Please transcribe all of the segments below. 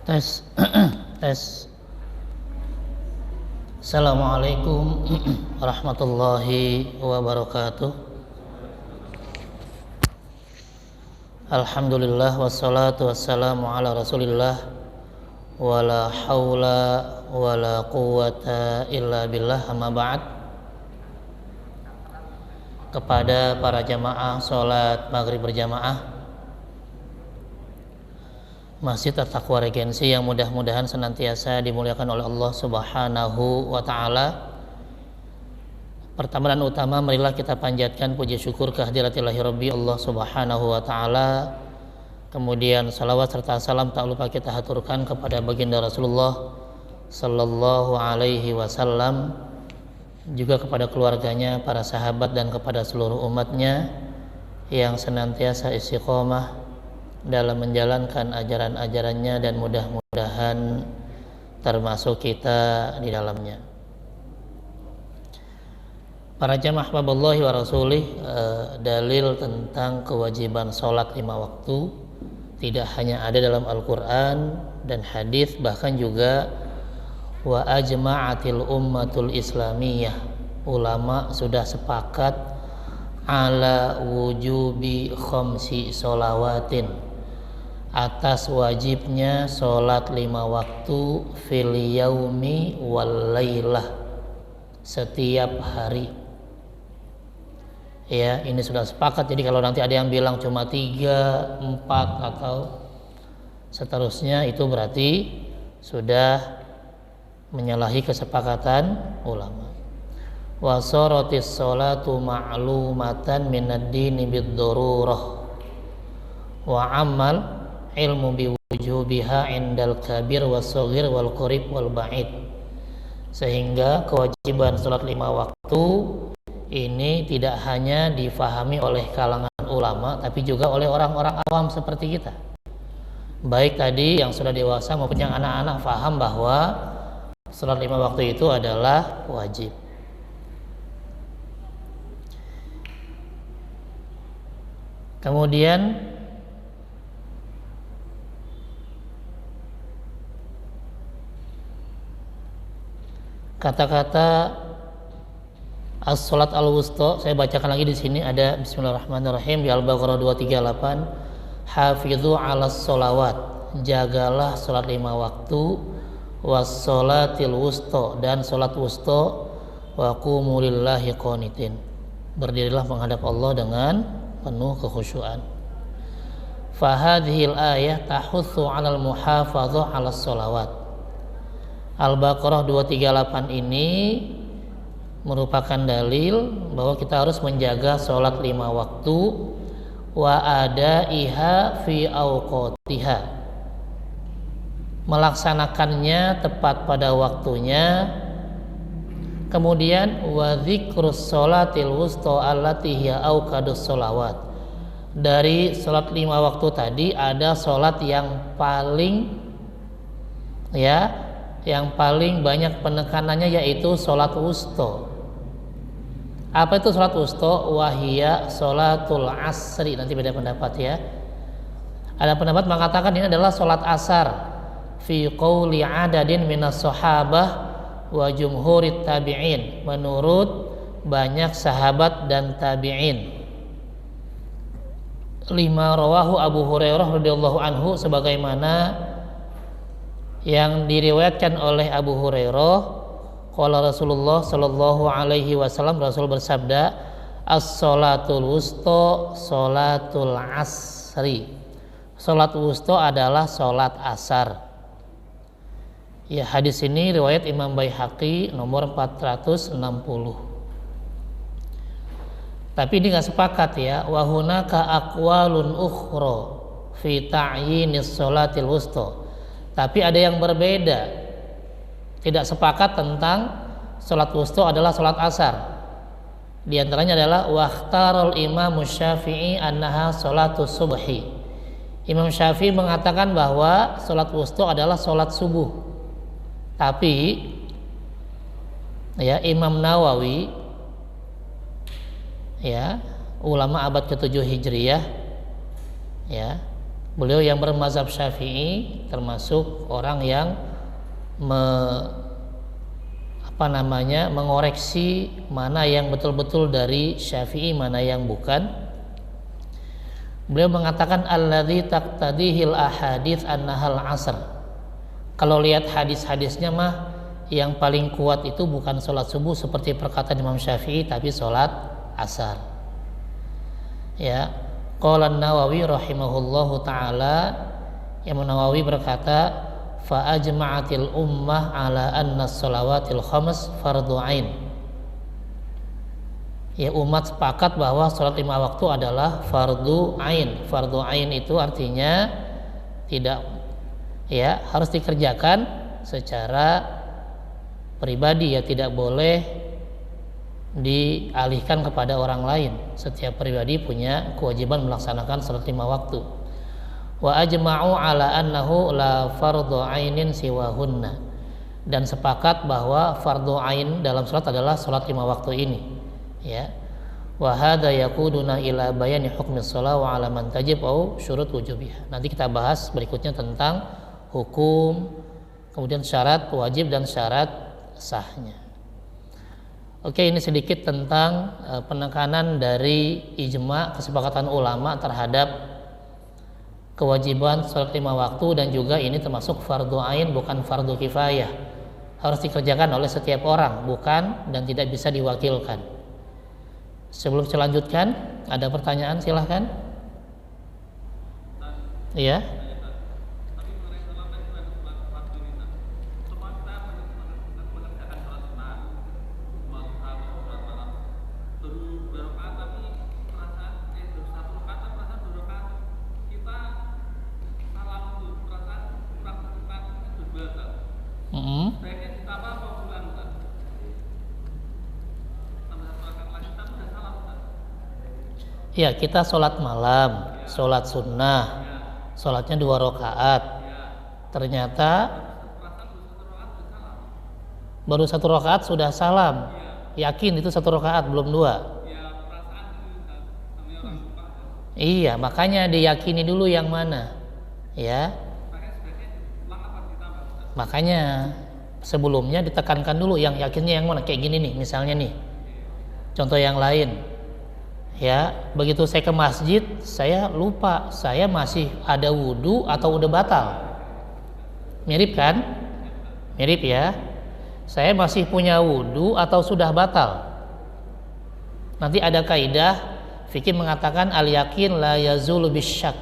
Tes. Tes. Assalamualaikum warahmatullahi wabarakatuh. Alhamdulillah wassalatu wassalamu ala Rasulillah wala haula wala quwata illa billah, amma ba'd. Kepada para jamaah salat maghrib berjamaah Masjid At-Taqwa Regensi yang mudah-mudahan senantiasa dimuliakan oleh Allah Subhanahu wa ta'ala. Pertama dan utama, marilah kita panjatkan puji syukur kehadirat-Ilahi Rabbi Allah Subhanahu wa ta'ala. Kemudian salawat serta salam tak lupa kita haturkan kepada baginda Rasulullah sallallahu alaihi wasallam, juga kepada keluarganya, para sahabat, dan kepada seluruh umatnya yang senantiasa istiqomah dalam menjalankan ajaran-ajarannya, dan mudah-mudahan termasuk kita di dalamnya. Para jamaah haballahi wa rasulih, dalil tentang kewajiban sholat 5 waktu tidak hanya ada dalam Al-Quran dan hadis, bahkan juga wa ajma'atil ummatul islamiyah, ulama sudah sepakat ala wujubi khamsi sholawatin, atas wajibnya sholat 5 waktu fil yaumi wal lailah, setiap hari. Ya, ini sudah sepakat. Jadi kalau nanti ada yang bilang cuma 3, 4 atau seterusnya, itu berarti sudah menyalahi kesepakatan ulama. Wa saratis sholatu ma'lumatan minad dini bid-darurah wa amal ilmu biwujubiha indal kabir was-shaghir wal qarib wal ba'id. Sehingga kewajiban salat 5 waktu ini tidak hanya difahami oleh kalangan ulama, tapi juga oleh orang-orang awam seperti kita. Baik tadi yang sudah dewasa maupun yang anak-anak faham bahwa salat 5 waktu itu adalah wajib. Kemudian kata-kata as-salat al-wusta, saya bacakan lagi di sini. Ada bismillahirrahmanirrahim di Al-Baqarah 238, hafidhu 'alas sholawat, jagalah salat 5 waktu, was sholatil wusta, dan salat wusta, wa qumu lillahi qanitin, berdirilah menghadap Allah dengan penuh kekhusyuan. Fa hadhil ayah tahutsu 'alal muhafadzah 'alas sholawat. Al-Baqarah 238 ini merupakan dalil bahwa kita harus menjaga sholat 5 waktu, wa adaiha fi awqatiha, melaksanakannya tepat pada waktunya. Kemudian wa dzikrus sholatil wusta allati hiya awqadus sholawat, dari sholat 5 waktu tadi ada sholat yang paling banyak penekanannya, yaitu sholat wusta. Apa itu sholat wusta? Wahia sholatul asri. Nanti beda pendapat ya. Ada pendapat mengatakan ini adalah sholat asar, fi qawli adadin minas sahabah wa jumhurit tabi'in, menurut banyak sahabat dan tabi'in. 5 rawahu Abu Hurairah radhiyallahu anhu, sebagaimana yang diriwayatkan oleh Abu Hurairah, qala Rasulullah sallallahu alaihi wasallam, Rasul bersabda, as-sholatul wusta sholatul asri, salat wusta adalah salat asar. Ya, hadis ini riwayat Imam Baihaqi nomor 460. Tapi ini nggak sepakat ya, wa hunaka aqwalun ukhra fi ta'yinis sholatil wusta. Tapi ada yang berbeda, tidak sepakat tentang salat wusta adalah salat asar. Di antaranya adalah waqtarul Imam Syafi'i annaha salatus subhi. Imam Syafi'i mengatakan bahwa salat wusta adalah salat subuh. Tapi ya, Imam Nawawi, ya, ulama abad ke-7 Hijriyah, ya, Beliau yang bermazhab Syafi'i termasuk orang yang mengoreksi mana yang betul-betul dari Syafi'i, mana yang bukan. Beliau mengatakan alladzi taqtadihil ahadits annahal asr. Kalau lihat hadis-hadisnya mah yang paling kuat itu bukan sholat subuh seperti perkataan Imam Syafi'i, tapi sholat asar. Ya, qala An-Nawawi rahimahullahu taala, Imam Nawawi berkata, fa ajma'atil ummah ala anna shalawatil khams fardhu ain. Ya, umat sepakat bahwa sholat 5 waktu adalah fardhu ain. Fardhu ain itu artinya tidak, ya, harus dikerjakan secara pribadi, ya, tidak boleh dialihkan kepada orang lain. Setiap pribadi punya kewajiban melaksanakan salat 5 waktu. Wa ajma'u ala annahu la fardhu ainin siwahunna. Dan sepakat bahwa fardhu ain dalam salat adalah salat 5 waktu ini. Ya. Wa hadza yaquduna ila bayani hukmi shalah wa ala man tajib au syurut wujubiha. Nanti kita bahas berikutnya tentang hukum, kemudian syarat wajib dan syarat sahnya. Oke, ini sedikit tentang penekanan dari ijma, kesepakatan ulama terhadap kewajiban sholat 5 waktu, dan juga ini termasuk fardu ain, bukan fardu kifayah. Harus dikerjakan oleh setiap orang, bukan dan tidak bisa diwakilkan. Sebelum saya lanjutkan, ada pertanyaan, silahkan. Iya. Ya, kita sholat malam, sholat sunnah, sholatnya 2 rakaat. Ternyata baru 1 rakaat sudah salam. Yakin itu 1 rakaat, belum 2. Iya, makanya diyakini dulu yang mana, ya. Makanya sebelumnya ditekankan dulu yang yakinnya yang mana. Kayak gini nih, misalnya nih, contoh yang lain. Ya, begitu saya ke masjid, saya lupa saya masih ada wudhu atau udah batal. Mirip kan? Mirip ya. Saya masih punya wudhu atau sudah batal. Nanti ada kaidah fikih mengatakan al yakin la yazulu bisyak.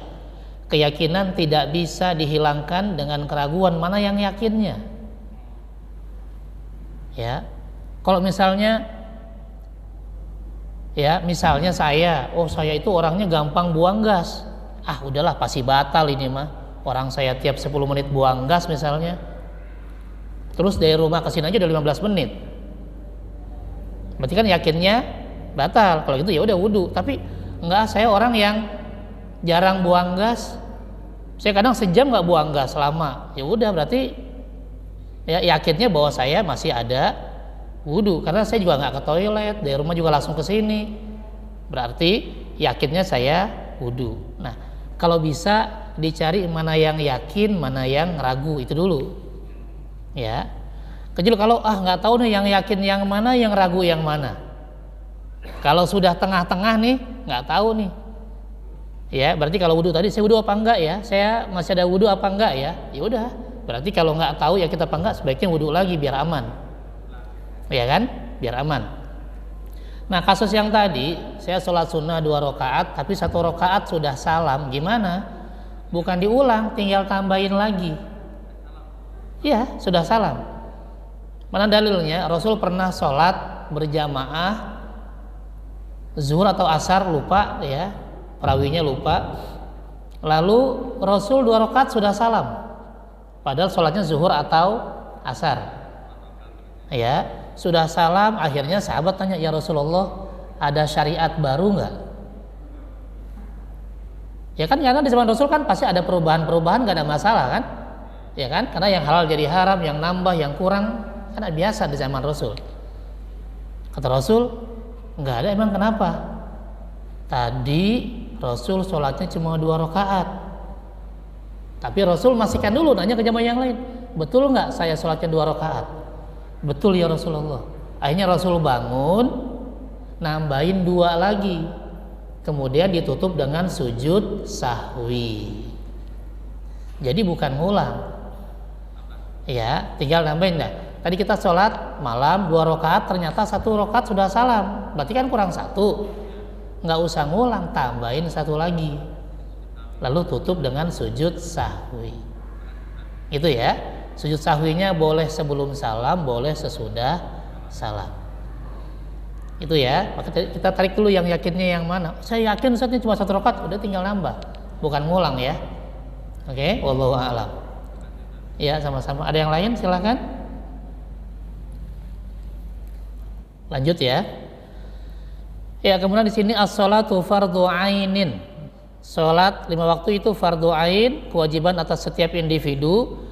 Keyakinan tidak bisa dihilangkan dengan keraguan, mana yang yakinnya. Ya. Kalau misalnya saya itu orangnya gampang buang gas. Udahlah pasti batal ini mah. Orang saya tiap 10 menit buang gas misalnya. Terus dari rumah ke sini aja udah 15 menit. Berarti kan yakinnya batal. Kalau gitu ya udah wudu. Tapi enggak, saya orang yang jarang buang gas. Saya kadang sejam enggak buang gas lama. Ya udah, berarti ya yakinnya bahwa saya masih ada wudu, karena saya juga nggak ke toilet, dari rumah juga langsung ke sini, berarti yakinnya saya wudu. Nah, kalau bisa dicari mana yang yakin, mana yang ragu, itu dulu, ya. Kecuali kalau nggak tahu nih yang yakin yang mana, yang ragu yang mana. Kalau sudah tengah-tengah nih, nggak tahu nih, ya. Berarti kalau wudu tadi saya wudu apa enggak ya? Saya masih ada wudu apa enggak ya? Ya udah, berarti kalau nggak tahu ya kita apa enggak, sebaiknya wudu lagi biar aman. Ya kan, biar aman. Nah, kasus yang tadi saya sholat sunnah 2 rakaat, tapi 1 rakaat sudah salam, gimana? Bukan diulang, tinggal tambahin lagi. Ya, sudah salam. Mana dalilnya? Rasul pernah sholat berjamaah zuhur atau asar, lupa ya, perawinya lupa. Lalu Rasul 2 rakaat sudah salam, padahal sholatnya zuhur atau asar. Ya, sudah salam. Akhirnya sahabat tanya, ya Rasulullah, ada syariat baru nggak? Ya kan, karena di zaman Rasul kan pasti ada perubahan-perubahan, nggak ada masalah kan? Ya kan, karena yang halal jadi haram, yang nambah, yang kurang, kan biasa di zaman Rasul. Kata Rasul, nggak ada. Emang kenapa? Tadi Rasul sholatnya cuma 2 rakaat. Tapi Rasul masihkan dulu, nanya ke jamaah yang lain, betul nggak saya sholatnya 2 rakaat? Betul ya Rasulullah. Akhirnya Rasul bangun, nambahin 2 lagi, kemudian ditutup dengan sujud sahwi. Jadi bukan ngulang, ya, tinggal nambahin. Nah, tadi kita sholat malam 2 rakaat, ternyata 1 rakaat sudah salam, berarti kan kurang 1, nggak usah ngulang, tambahin 1 lagi, lalu tutup dengan sujud sahwi. Itu ya, sujud sahwinya boleh sebelum salam, boleh sesudah salam. Itu ya. Maka kita tarik dulu yang yakinnya yang mana. Saya yakin Ustaz ini cuma 1 rakaat, udah tinggal nambah, bukan ngulang ya. Oke, wallahu a'lam. Ya, sama-sama. Ada yang lain? Silakan. Lanjut ya. Ya, kemudian di sini as-sholatu fardhu ainin. Salat 5 waktu itu fardhu ain, kewajiban atas setiap individu.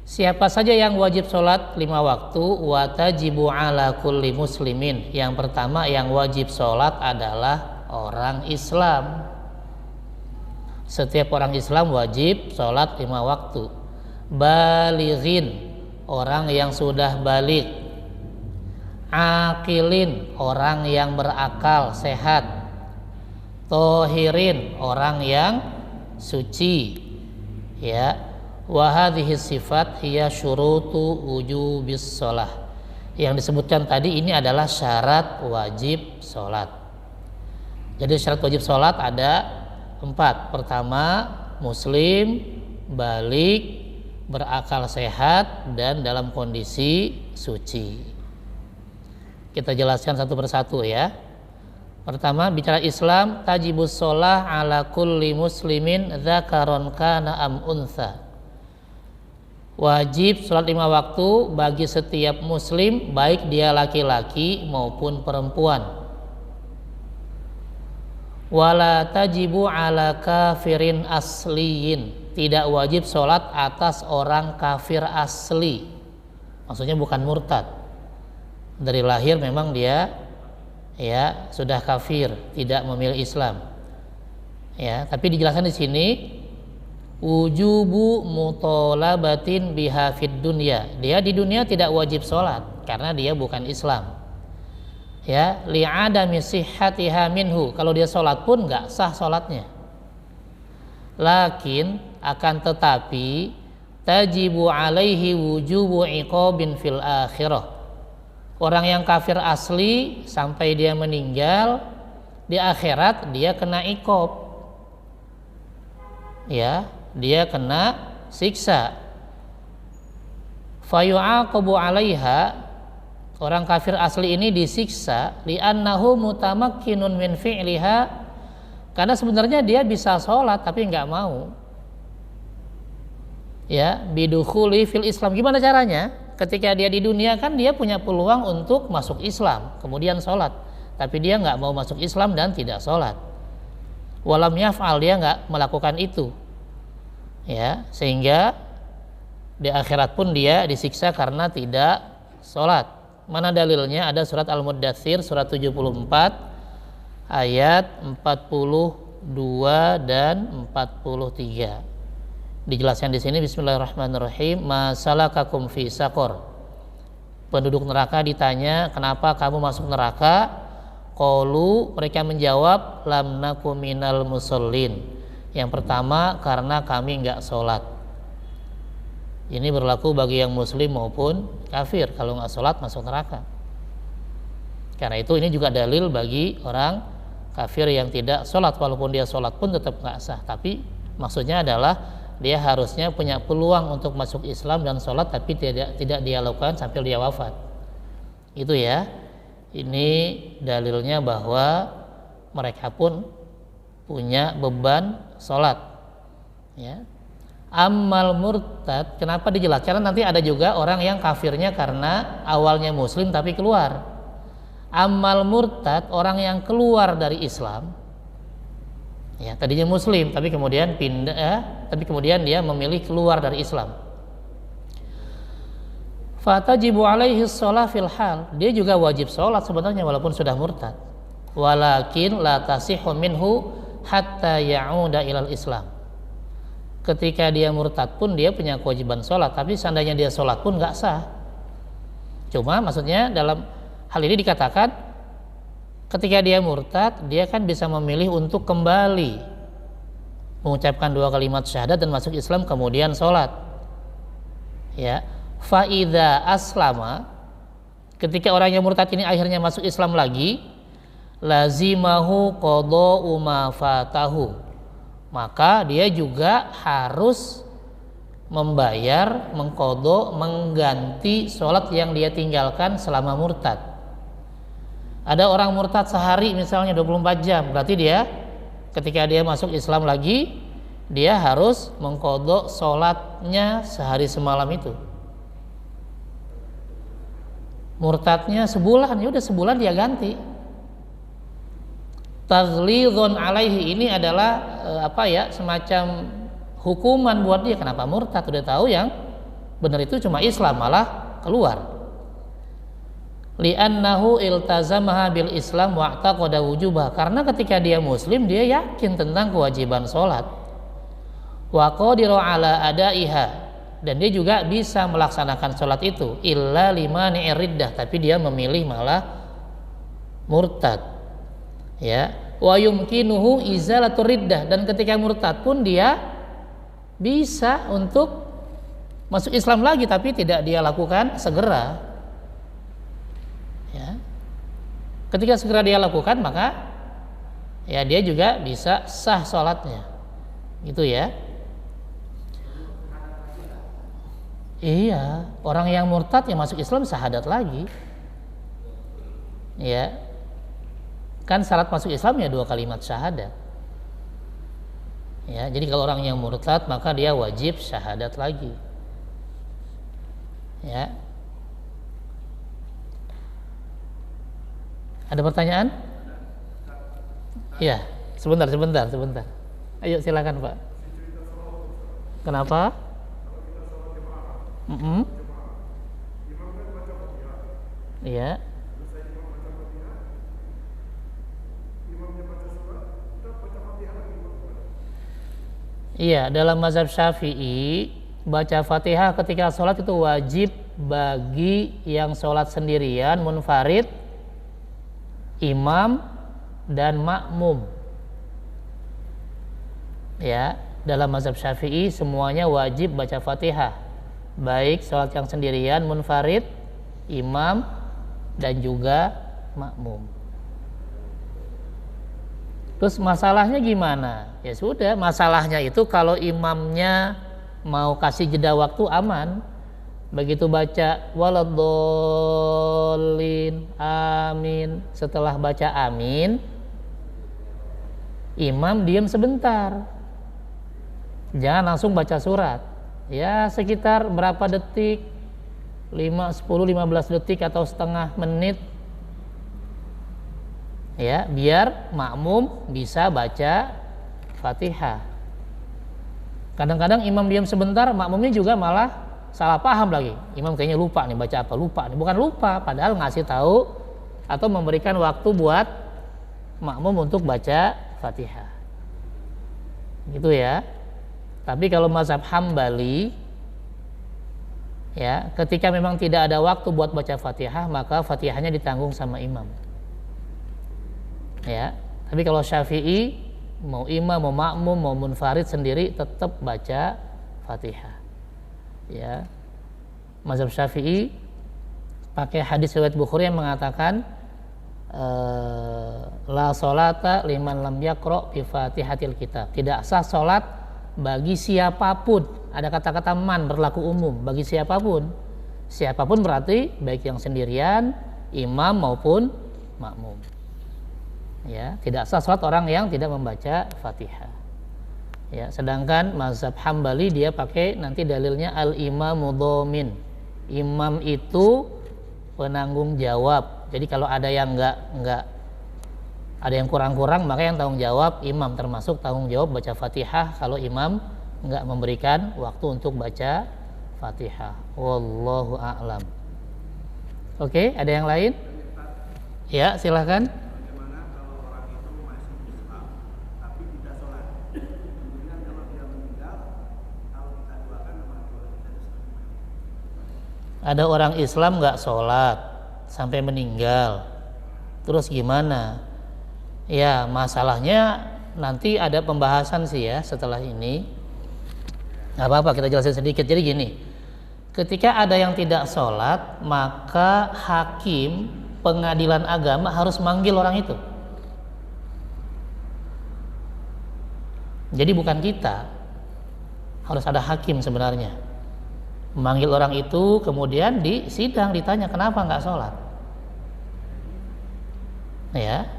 Siapa saja yang wajib sholat 5 waktu? Watajibu ala kulli muslimin. Yang pertama yang wajib sholat adalah orang Islam. Setiap orang Islam wajib sholat 5 waktu. Balighin, orang yang sudah balik. Akilin, orang yang berakal, sehat. Tohirin, orang yang suci. Ya, wa hadhihi sifat hiya syurutu wujubis shalah. Yang disebutkan tadi ini adalah syarat wajib sholat. Jadi syarat wajib sholat ada 4. Pertama, muslim, balik, berakal sehat, dan dalam kondisi suci. Kita jelaskan satu persatu ya. Pertama, bicara Islam, tajibus sholah ala kulli muslimin dzakaron kana am untha. Wajib sholat 5 waktu bagi setiap muslim, baik dia laki-laki maupun perempuan. Wala tajibu ala kafirin asliyin. Tidak wajib sholat atas orang kafir asli. Maksudnya bukan murtad. Dari lahir memang dia ya sudah kafir, tidak memilih Islam. Ya, tapi dijelaskan di sini wujubu mutolabatin biha fid dunya. Dia di dunia tidak wajib sholat karena dia bukan Islam. Ya, li'adami sihhatiha minhu. Kalau dia sholat pun nggak sah sholatnya. Lakin akan tetapi tajibu alaihi wujubu iqabin fil akhirah. Orang yang kafir asli sampai dia meninggal, di akhirat dia kena iqab. Ya, dia kena siksa. Fayu'aqabu 'alaiha, orang kafir asli ini disiksa li'annahu mutamakkinun min fi'liha, karena sebenarnya dia bisa sholat tapi nggak mau. Ya, bidukhuli fil Islam. Gimana caranya? Ketika dia di dunia kan dia punya peluang untuk masuk Islam, kemudian sholat, tapi dia nggak mau masuk Islam dan tidak sholat. Walam yaf'al, dia nggak melakukan itu. Ya, sehingga di akhirat pun dia disiksa karena tidak sholat. Mana dalilnya? Ada surat Al-Muddatsir surat 74 ayat 42 dan 43. Dijelaskan di sini, bismillahirrahmanirrahim. Masalakakum fi saqor. Penduduk neraka ditanya, kenapa kamu masuk neraka? Qalu, mereka menjawab, lam naku minal musallin. Yang pertama, karena kami enggak sholat. Ini berlaku bagi yang muslim maupun kafir. Kalau enggak sholat masuk neraka. Karena itu ini juga dalil bagi orang kafir yang tidak sholat. Walaupun dia sholat pun tetap enggak sah. Tapi maksudnya adalah dia harusnya punya peluang untuk masuk Islam dan sholat, tapi tidak dia lakukan sampai dia wafat. Itu ya. Ini dalilnya bahwa mereka pun punya beban sholat. Ya. Ammal murtad, kenapa dijelaskan? Karena nanti ada juga orang yang kafirnya karena awalnya muslim tapi keluar. Ammal murtad, orang yang keluar dari Islam. Ya, tadinya muslim tapi kemudian pindah, tapi kemudian dia memilih keluar dari Islam. Fatajibu alaihi shalah fil hal, dia juga wajib sholat sebenarnya walaupun sudah murtad. Walakin la tasihhu minhu hatta ya'uda ilal Islam. ketika dia murtad pun dia punya kewajiban sholat, tapi seandainya dia sholat pun nggak sah. Cuma maksudnya dalam hal ini dikatakan ketika dia murtad, dia kan bisa memilih untuk kembali mengucapkan 2 kalimat syahadat dan masuk Islam kemudian sholat. Ya, faida aslama, ketika orang yang murtad ini akhirnya masuk Islam lagi, lazimahu qada'u ma fatahu, maka dia juga harus membayar, mengqadha, mengganti sholat yang dia tinggalkan selama murtad. Ada orang murtad sehari misalnya 24 jam, berarti dia ketika dia masuk Islam lagi, dia harus mengqadha sholatnya sehari semalam itu. Murtadnya sebulan, ya udah sebulan dia ganti. Taghlidhun alaihi, ini adalah semacam hukuman buat dia. Kenapa murtad? Udah tahu yang benar itu cuma Islam, malah keluar. Li'annahu iltazamaha bil Islam wa'taqada wujubah, karena ketika dia muslim dia yakin tentang kewajiban sholat. Wa qadira ala adaiha, dan dia juga bisa melaksanakan sholat itu. Illa limani'ir riddah, tapi dia memilih malah murtad. Ya, wa yumkinuhu izalatur riddah, dan ketika murtad pun dia bisa untuk masuk Islam lagi, tapi tidak dia lakukan segera. Ya, ketika segera dia lakukan, maka ya dia juga bisa sah sholatnya, gitu ya. Iya, orang yang murtad yang masuk Islam syahadat lagi. Ya, kan syarat masuk Islam ya 2 kalimat syahadat. Ya, jadi kalau orang yang murtad maka dia wajib syahadat lagi. Ya. Ada pertanyaan? Iya, sebentar. Ayo silakan Pak. Kenapa? Iya. Iya, dalam mazhab Syafi'i baca Fatihah ketika sholat itu wajib bagi yang sholat sendirian, munfarid, imam, dan makmum. Ya, dalam mazhab Syafi'i semuanya wajib baca Fatihah, baik sholat yang sendirian, munfarid, imam, dan juga makmum. Terus masalahnya gimana? Ya sudah, masalahnya itu kalau imamnya mau kasih jeda waktu aman. Begitu baca waladhdallin, amin, setelah baca amin, imam diam sebentar. Jangan langsung baca surat. Ya sekitar berapa detik? 5, 10, 15 detik atau setengah menit. Ya, biar makmum bisa baca Fatihah. Kadang-kadang imam diam sebentar, makmumnya juga malah salah paham lagi. Imam kayaknya lupa nih, baca apa, lupa nih. Bukan lupa, padahal ngasih tahu atau memberikan waktu buat makmum untuk baca Fatihah. Gitu ya. Tapi kalau mazhab Hambali, ya, ketika memang tidak ada waktu buat baca Fatihah, maka Fatihahnya ditanggung sama imam. Ya, tapi kalau Syafi'i mau imam, mau makmum, mau munfarid sendiri tetap baca Fatihah. Ya, mazhab Syafi'i pakai hadis riwayat Bukhari yang mengatakan la sholata liman lam yaqra bi Fatihatil kitab. Tidak sah sholat bagi siapapun. Ada kata-kata man, berlaku umum bagi siapapun. Siapapun berarti baik yang sendirian, imam maupun makmum. Ya, tidak sah sholat orang yang tidak membaca Fatihah. Ya, sedangkan mazhab Hambali dia pakai nanti dalilnya al-imamu dhamin. Imam itu penanggung jawab. Jadi kalau ada yang enggak ada yang kurang-kurang, maka yang tanggung jawab imam, termasuk tanggung jawab baca Fatihah kalau imam enggak memberikan waktu untuk baca Fatihah. Wallahu a'lam. Oke, ada yang lain? Ya, silakan. ada orang Islam nggak sholat sampai meninggal, terus gimana? Ya masalahnya nanti ada pembahasan sih ya setelah ini. Nggak apa-apa, kita jelasin sedikit. Jadi gini, ketika ada yang tidak sholat, maka hakim pengadilan agama harus manggil orang itu. Jadi bukan kita, harus ada hakim sebenarnya memanggil orang itu, kemudian di sidang ditanya kenapa nggak sholat, ya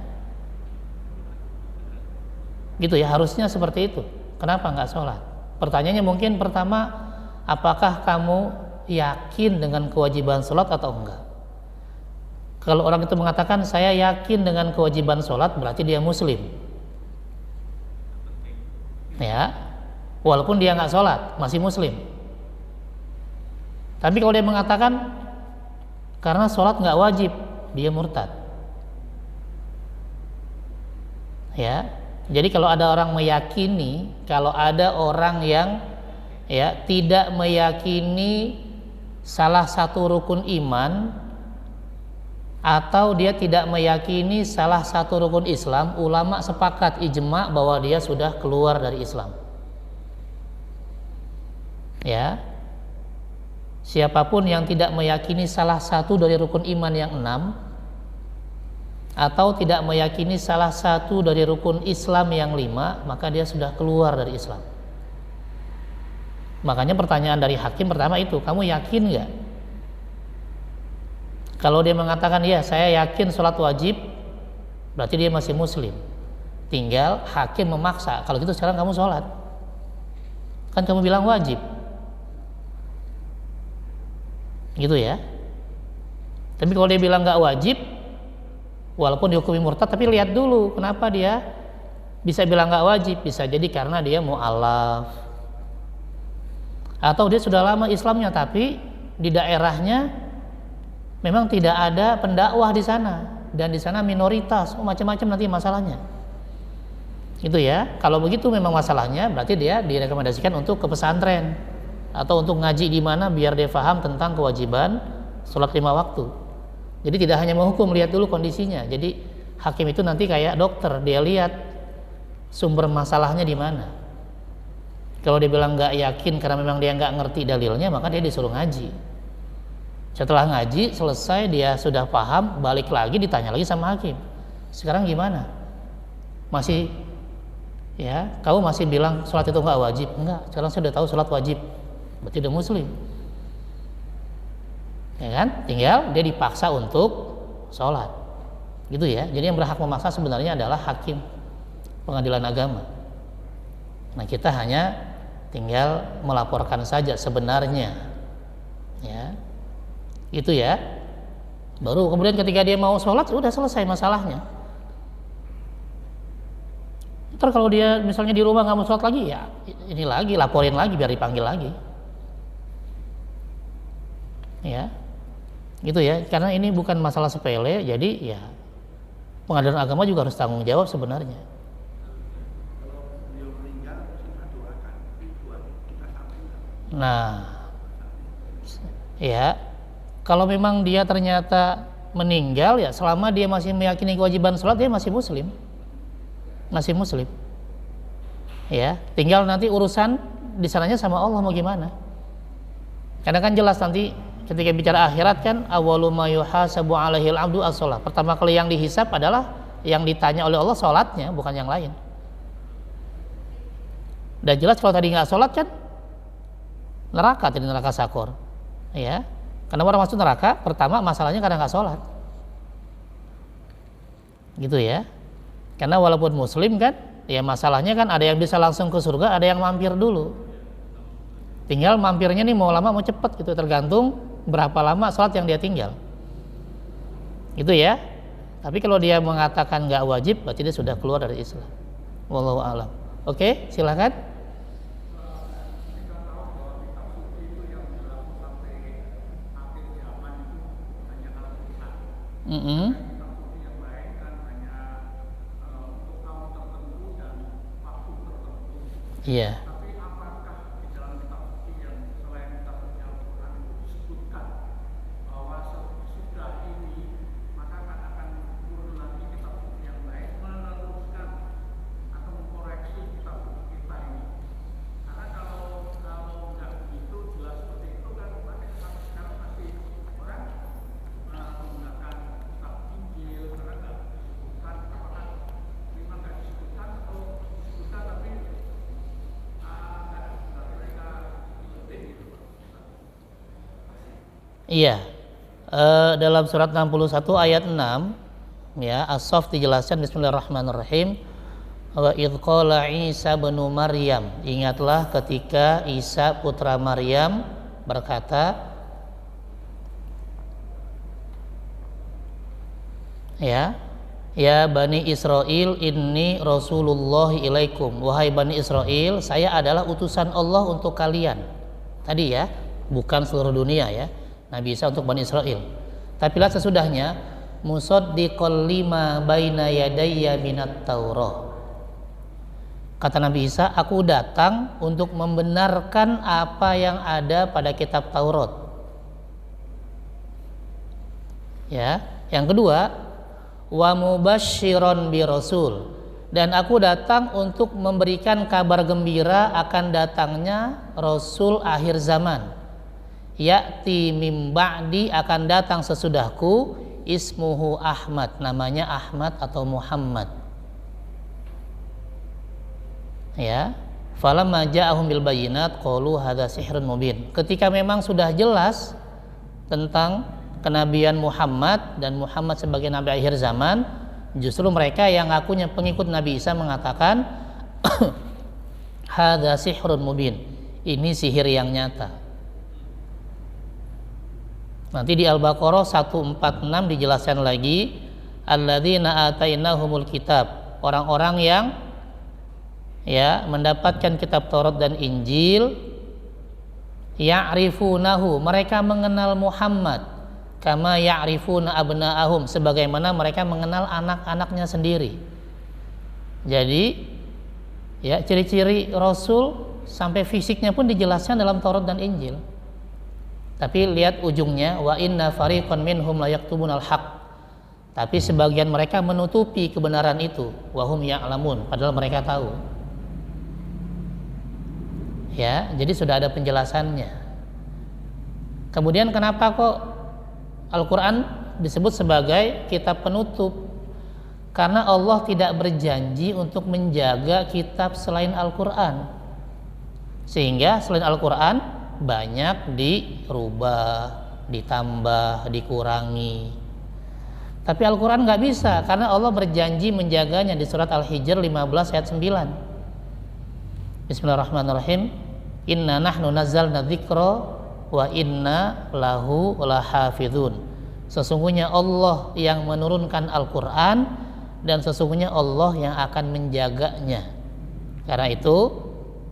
gitu ya, harusnya seperti itu. Kenapa nggak sholat? Pertanyaannya mungkin pertama, apakah kamu yakin dengan kewajiban sholat atau enggak? Kalau orang itu mengatakan saya yakin dengan kewajiban sholat, berarti dia muslim, ya, walaupun dia nggak sholat masih muslim. Tapi kalau dia mengatakan karena sholat nggak wajib, dia murtad. Ya, jadi kalau ada orang meyakini, kalau ada orang yang ya tidak meyakini salah satu rukun iman, atau dia tidak meyakini salah satu rukun Islam, ulama sepakat ijma bahwa dia sudah keluar dari Islam. Ya. Siapapun yang tidak meyakini salah satu dari rukun iman yang 6, atau tidak meyakini salah satu dari rukun Islam yang 5, maka dia sudah keluar dari Islam. Makanya pertanyaan dari hakim pertama itu, kamu yakin nggak? Kalau dia mengatakan ya saya yakin sholat wajib, berarti dia masih muslim. Tinggal hakim memaksa, kalau gitu sekarang kamu sholat, kan kamu bilang wajib, gitu ya. Tapi kalau dia bilang nggak wajib, walaupun dihukumi murtad, tapi lihat dulu kenapa dia bisa bilang nggak wajib. Bisa jadi karena dia mu'alaf, atau dia sudah lama Islamnya tapi di daerahnya memang tidak ada pendakwah di sana, dan di sana minoritas, macam-macam nanti masalahnya, gitu ya. Kalau begitu memang masalahnya, berarti dia direkomendasikan untuk ke pesantren atau untuk ngaji di mana biar dia paham tentang kewajiban sholat 5 waktu. Jadi tidak hanya menghukum, lihat dulu kondisinya. Jadi hakim itu nanti kayak dokter, dia lihat sumber masalahnya di mana. Kalau dia bilang nggak yakin karena memang dia nggak ngerti dalilnya, maka dia disuruh ngaji. Setelah ngaji selesai, dia sudah paham, balik lagi ditanya lagi sama hakim, sekarang gimana? Masih ya, kamu masih bilang sholat itu nggak wajib? Enggak, sekarang saya udah tahu sholat wajib, berarti udah muslim, ya kan? Tinggal dia dipaksa untuk sholat, gitu ya. Jadi yang berhak memaksa sebenarnya adalah hakim pengadilan agama. Nah, kita hanya tinggal melaporkan saja sebenarnya, ya, itu ya. Baru kemudian ketika dia mau sholat, sudah selesai masalahnya. Ntar kalau dia misalnya di rumah nggak mau sholat lagi, ya ini lagi, laporin lagi biar dipanggil lagi, ya, gitu ya. Karena ini bukan masalah sepele, jadi ya pengadilan agama juga harus tanggung jawab sebenarnya. Nah, ya, kalau memang dia ternyata meninggal, ya selama dia masih meyakini kewajiban sholat, dia masih muslim, ya. Tinggal nanti urusan di sananya sama Allah mau gimana. Karena kan jelas nanti ketika bicara akhirat kan, awwalu ma yuhasabu alaihil abdu as-shalah. Pertama kali yang dihisab adalah yang ditanya oleh Allah sholatnya, bukan yang lain. Dan jelas kalau tadi nggak sholat kan neraka, jadi neraka sakor, ya. Karena orang masuk neraka pertama masalahnya karena nggak sholat, gitu ya. Karena walaupun muslim kan, ya masalahnya kan ada yang bisa langsung ke surga, ada yang mampir dulu. Tinggal mampirnya nih mau lama mau cepet gitu, tergantung berapa lama sholat yang dia tinggal, gitu ya. Tapi kalau dia mengatakan nggak wajib, berarti dia sudah keluar dari Islam. Wallahu a'lam. Oke, silakan. Iya. Iya. Dalam surat 61 ayat 6 ya, As-Saff dijelaskan bismillahirrahmanirrahim. Wa idz qala Isa bin Maryam, ingatlah ketika Isa putra Maryam berkata, ya Bani Israel, inni Rasulullah ilaikum, wahai Bani Israel, saya adalah utusan Allah untuk kalian. Tadi ya, bukan seluruh dunia ya, Nabi Isa untuk Bani Israel. Tapi lah sesudahnya, musaddiqal lima baina yadayya minat Taurah. Kata Nabi Isa, aku datang untuk membenarkan apa yang ada pada kitab Taurat. Ya, yang kedua, wa mubasysyiron bi rasul, dan aku datang untuk memberikan kabar gembira akan datangnya Rasul akhir zaman. Ya'ti mim ba'di, akan datang sesudahku, ismuhu Ahmad, namanya Ahmad atau Muhammad. Ya, falamma ja'ahum bil bayyinat qalu hadza sihrun mubin. Ketika memang sudah jelas tentang kenabian Muhammad dan Muhammad sebagai nabi akhir zaman, justru mereka yang ngakunya pengikut Nabi Isa mengatakan hadza sihrun mubin, ini sihir yang nyata. Nanti di Al-Baqarah 146 dijelaskan lagi, alladzina atainahumul kitab, orang-orang yang ya mendapatkan kitab Taurat dan Injil, ya'rifunahu, mereka mengenal Muhammad, kama ya'rifuna abna'ahum, sebagaimana mereka mengenal anak-anaknya sendiri. Jadi ya, ciri-ciri Rasul sampai fisiknya pun dijelaskan dalam Taurat dan Injil. Tapi lihat ujungnya, wa inna fariqan minhum la yaktubunal haq, tapi sebagian mereka menutupi kebenaran itu, wa hum ya'lamun, padahal mereka tahu. Ya, jadi sudah ada penjelasannya. Kemudian kenapa kok Al-Quran disebut sebagai kitab penutup? Karena Allah tidak berjanji untuk menjaga kitab selain Al-Quran, sehingga selain Al-Quran banyak dirubah, ditambah, dikurangi. Tapi Al-Quran nggak bisa, karena Allah berjanji menjaganya di surat Al-Hijr 15 ayat 9. Bismillahirrahmanirrahim. Inna nahnu nazzalna dzikra wa inna lahu lahafizun. Sesungguhnya Allah yang menurunkan Al-Quran, dan sesungguhnya Allah yang akan menjaganya. Karena itu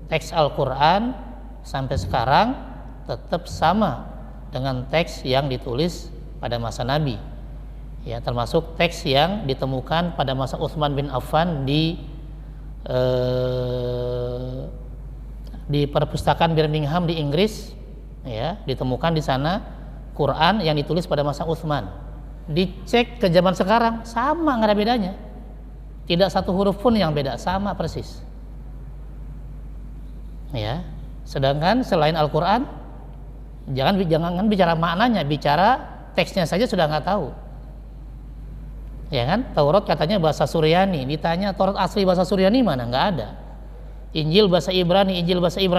teks Al-Quran sampai sekarang tetap sama dengan teks yang ditulis pada masa Nabi. Ya, termasuk teks yang ditemukan pada masa Utsman bin Affan di perpustakaan Birmingham di Inggris, ya, ditemukan di sana Quran yang ditulis pada masa Utsman. Dicek ke zaman sekarang sama, nggak ada bedanya, tidak satu huruf pun yang beda, sama persis. Ya, sedangkan selain Al-Quran jangan bicara maknanya, bicara teksnya saja sudah nggak tahu. Ya kan, Taurat katanya bahasa Suryani, ditanya Taurat asli bahasa Suryani mana, nggak ada. Injil bahasa Ibrani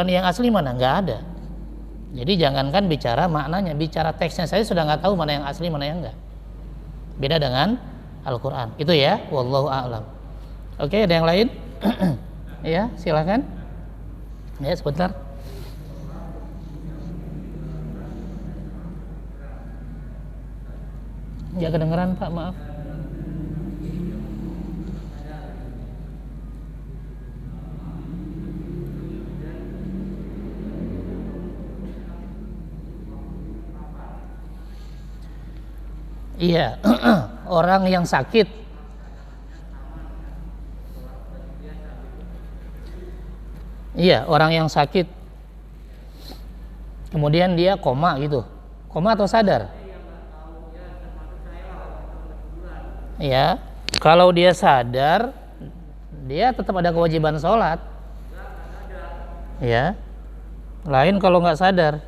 yang asli mana, nggak ada. Jadi jangankan bicara maknanya, bicara teksnya saya sudah nggak tahu mana yang asli, mana yang enggak. Beda dengan Al-Quran. Itu ya, wallahu a'lam. Oke, ada yang lain? Ya, silakan. Ya, sebentar. Ya, kedengeran Pak, maaf. Iya, orang yang sakit. Iya, orang yang sakit. Kemudian dia koma gitu. Koma atau sadar? Ya, kalau dia sadar, dia tetap ada kewajiban sholat. Ya, lain kalau nggak sadar.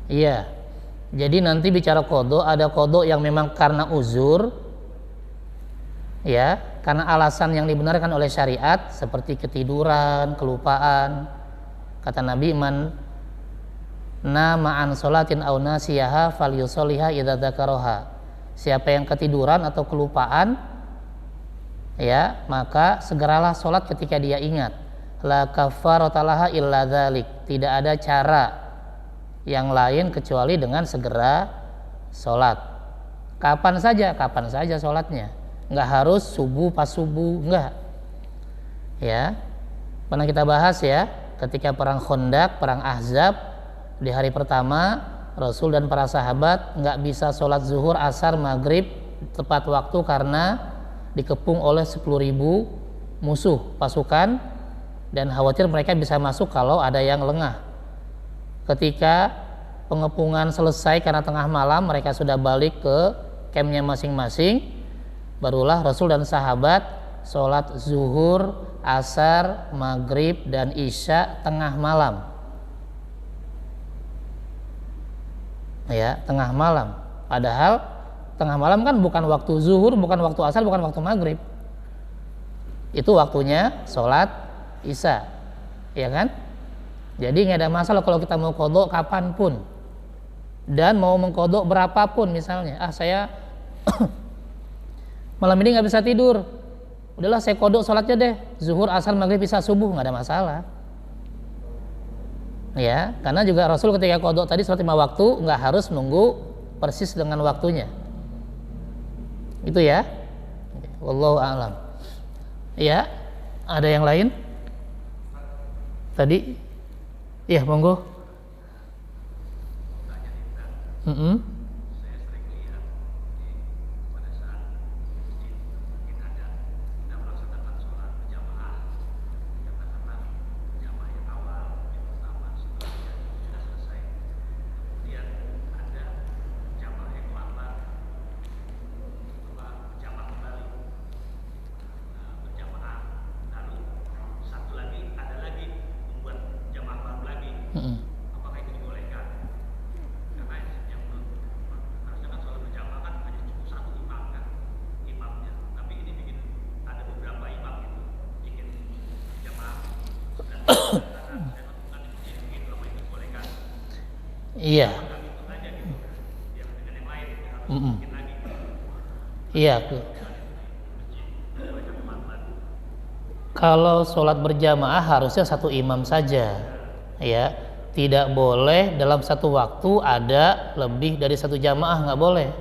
Iya, Jadi nanti bicara qada, ada qada yang memang karena uzur, ya, karena alasan yang dibenarkan oleh syariat seperti ketiduran, kelupaan. Kata Nabi, man nama an sholatin aw nasiyaha falyusolliha idza dzakaraha. Siapa yang ketiduran atau kelupaan, ya, maka segeralah sholat ketika dia ingat. La kafarata laha illa dzalik. Tidak ada cara yang lain kecuali dengan segera sholat. Kapan saja sholatnya. Nggak harus subuh pas subuh, enggak. Ya, pernah kita bahas ya, ketika perang Khandaq, perang Ahzab, di hari pertama Rasul dan para sahabat nggak bisa sholat zuhur, asar, maghrib tepat waktu karena dikepung oleh 10.000 musuh pasukan dan khawatir mereka bisa masuk kalau ada yang lengah. Ketika pengepungan selesai karena tengah malam, mereka sudah balik ke campnya masing-masing, barulah Rasul dan sahabat sholat zuhur, asar, maghrib, dan isya tengah malam. Ya, tengah malam. Padahal tengah malam kan bukan waktu zuhur, bukan waktu asar, bukan waktu maghrib. Itu waktunya sholat isya, ya kan? Jadi nggak ada masalah kalau kita mau qadha kapanpun dan mau mengqadha berapapun. Misalnya, saya malam ini nggak bisa tidur, udahlah saya qadha sholatnya deh, zuhur, asar, maghrib, isya, subuh, nggak ada masalah. Ya, karena juga Rasul ketika qadha tadi sholat 5 waktu nggak harus nunggu persis dengan waktunya. Itu ya. Wallahu a'lam. Ya, ada yang lain? Tadi? Iya, monggo. Apakah itu dibolehkan? Karena yang harusnya kan sholat berjamaah kan hanya cukup satu imam kan, imamnya. Tapi ini bikin ada beberapa imam gitu, bikin jamaah. Dan saya lakukan itu apa itu dibolehkan? Iya. Itu aja gitu. Yang dengan yang lain yang harus bikin lagi. Iya. Kalau sholat berjamaah harusnya satu imam saja, ya. Tidak boleh dalam satu waktu ada lebih dari satu jamaah, nggak boleh.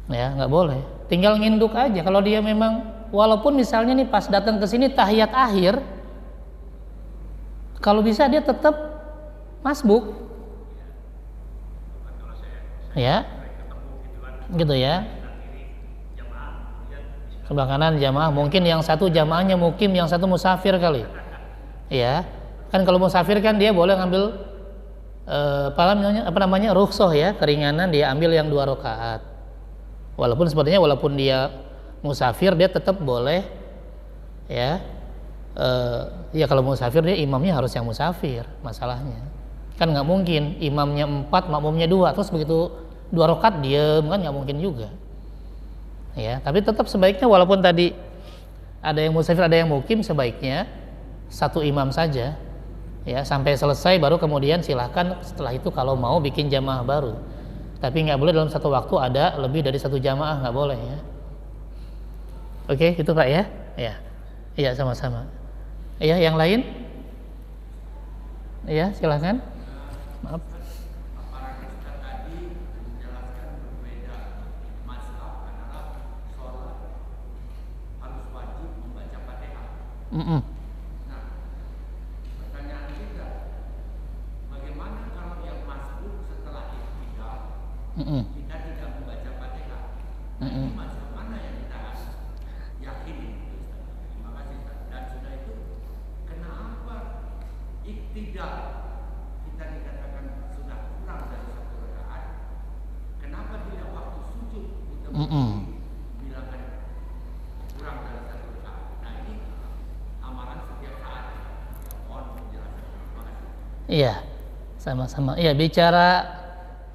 Ya, nggak boleh. Tinggal nginduk aja. Kalau dia memang, walaupun misalnya nih pas datang ke sini tahiyat akhir, kalau bisa dia tetap masbuk. Ya, gitu ya. Sebelah kanan jamaah, mungkin yang satu jamaahnya mukim, yang satu musafir kali. Ya. Kan kalau musafir kan dia boleh ngambil apa namanya rukhsah ya, keringanan, dia ambil yang 2 rakaat. Walaupun sebenarnya walaupun dia musafir dia tetap boleh ya. Ya kalau musafir dia imamnya harus yang musafir, masalahnya. Kan nggak mungkin imamnya 4 makmumnya 2 terus begitu 2 rakaat diem, kan nggak mungkin juga. Ya, tapi tetap sebaiknya walaupun tadi ada yang musafir ada yang mukim, sebaiknya satu imam saja. Ya, sampai selesai baru kemudian silahkan setelah itu kalau mau bikin jamaah baru. Tapi nggak boleh dalam satu waktu ada lebih dari satu jamaah, nggak boleh ya. Oke, itu Pak ya. Ya, iya sama-sama. Iya, yang lain? Iya, silahkan. Maaf. Kita tidak membaca Fatihah. Ini mazhab mana yang kita yakini? Terima kasih Ustaz. Dan sudah itu, kenapa iktidal kita dikatakan sudah kurang dari 1 rakaat? Kenapa tidak waktu sujud kita bilangkan kurang dari 1 rakaat? Nah ini amalan setiap saat. Mohon penjelasan. Terima kasih. Iya, Sama-sama. Iya, bicara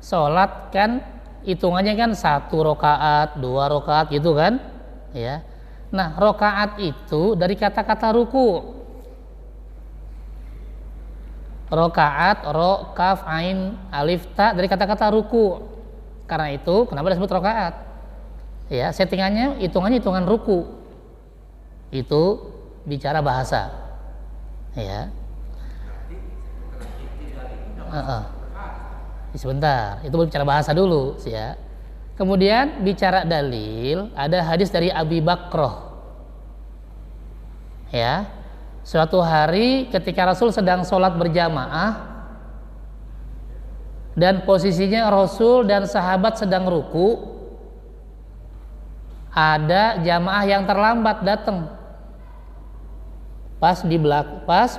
sholat kan hitungannya kan 1 rakaat, 2 rakaat gitu kan? Ya. Nah, rakaat itu dari kata-kata ruku. Rakaat, ro, kaf, ain, alif, ta dari kata-kata ruku. Karena itu kenapa disebut rakaat? Ya, settingannya hitungan ruku. Itu bicara bahasa. Ya. Sebentar, itu bicara bahasa dulu ya. Kemudian bicara dalil, ada hadis dari Abi Bakrah. Ya. Suatu hari ketika Rasul sedang sholat berjamaah dan posisinya Rasul dan sahabat sedang ruku, ada jamaah yang terlambat datang. Pas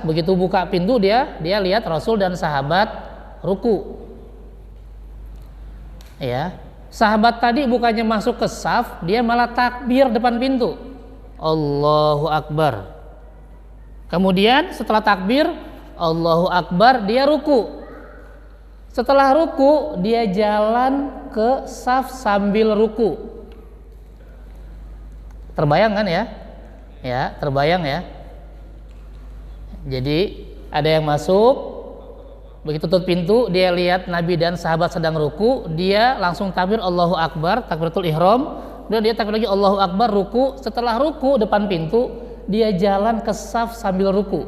begitu buka pintu dia lihat Rasul dan sahabat ruku. Ya, sahabat tadi bukannya masuk ke saf, dia malah takbir depan pintu. Allahu Akbar. Kemudian setelah takbir Allahu Akbar, dia ruku. Setelah ruku, dia jalan ke saf sambil ruku. Terbayang kan ya? Ya, terbayang ya. Jadi ada yang masuk, begitu tutup pintu, dia lihat Nabi dan sahabat sedang ruku, dia langsung takbir Allahu Akbar, takbiratul ihram, dan dia takbir lagi Allahu Akbar, ruku. Setelah ruku depan pintu, dia jalan ke saf sambil ruku.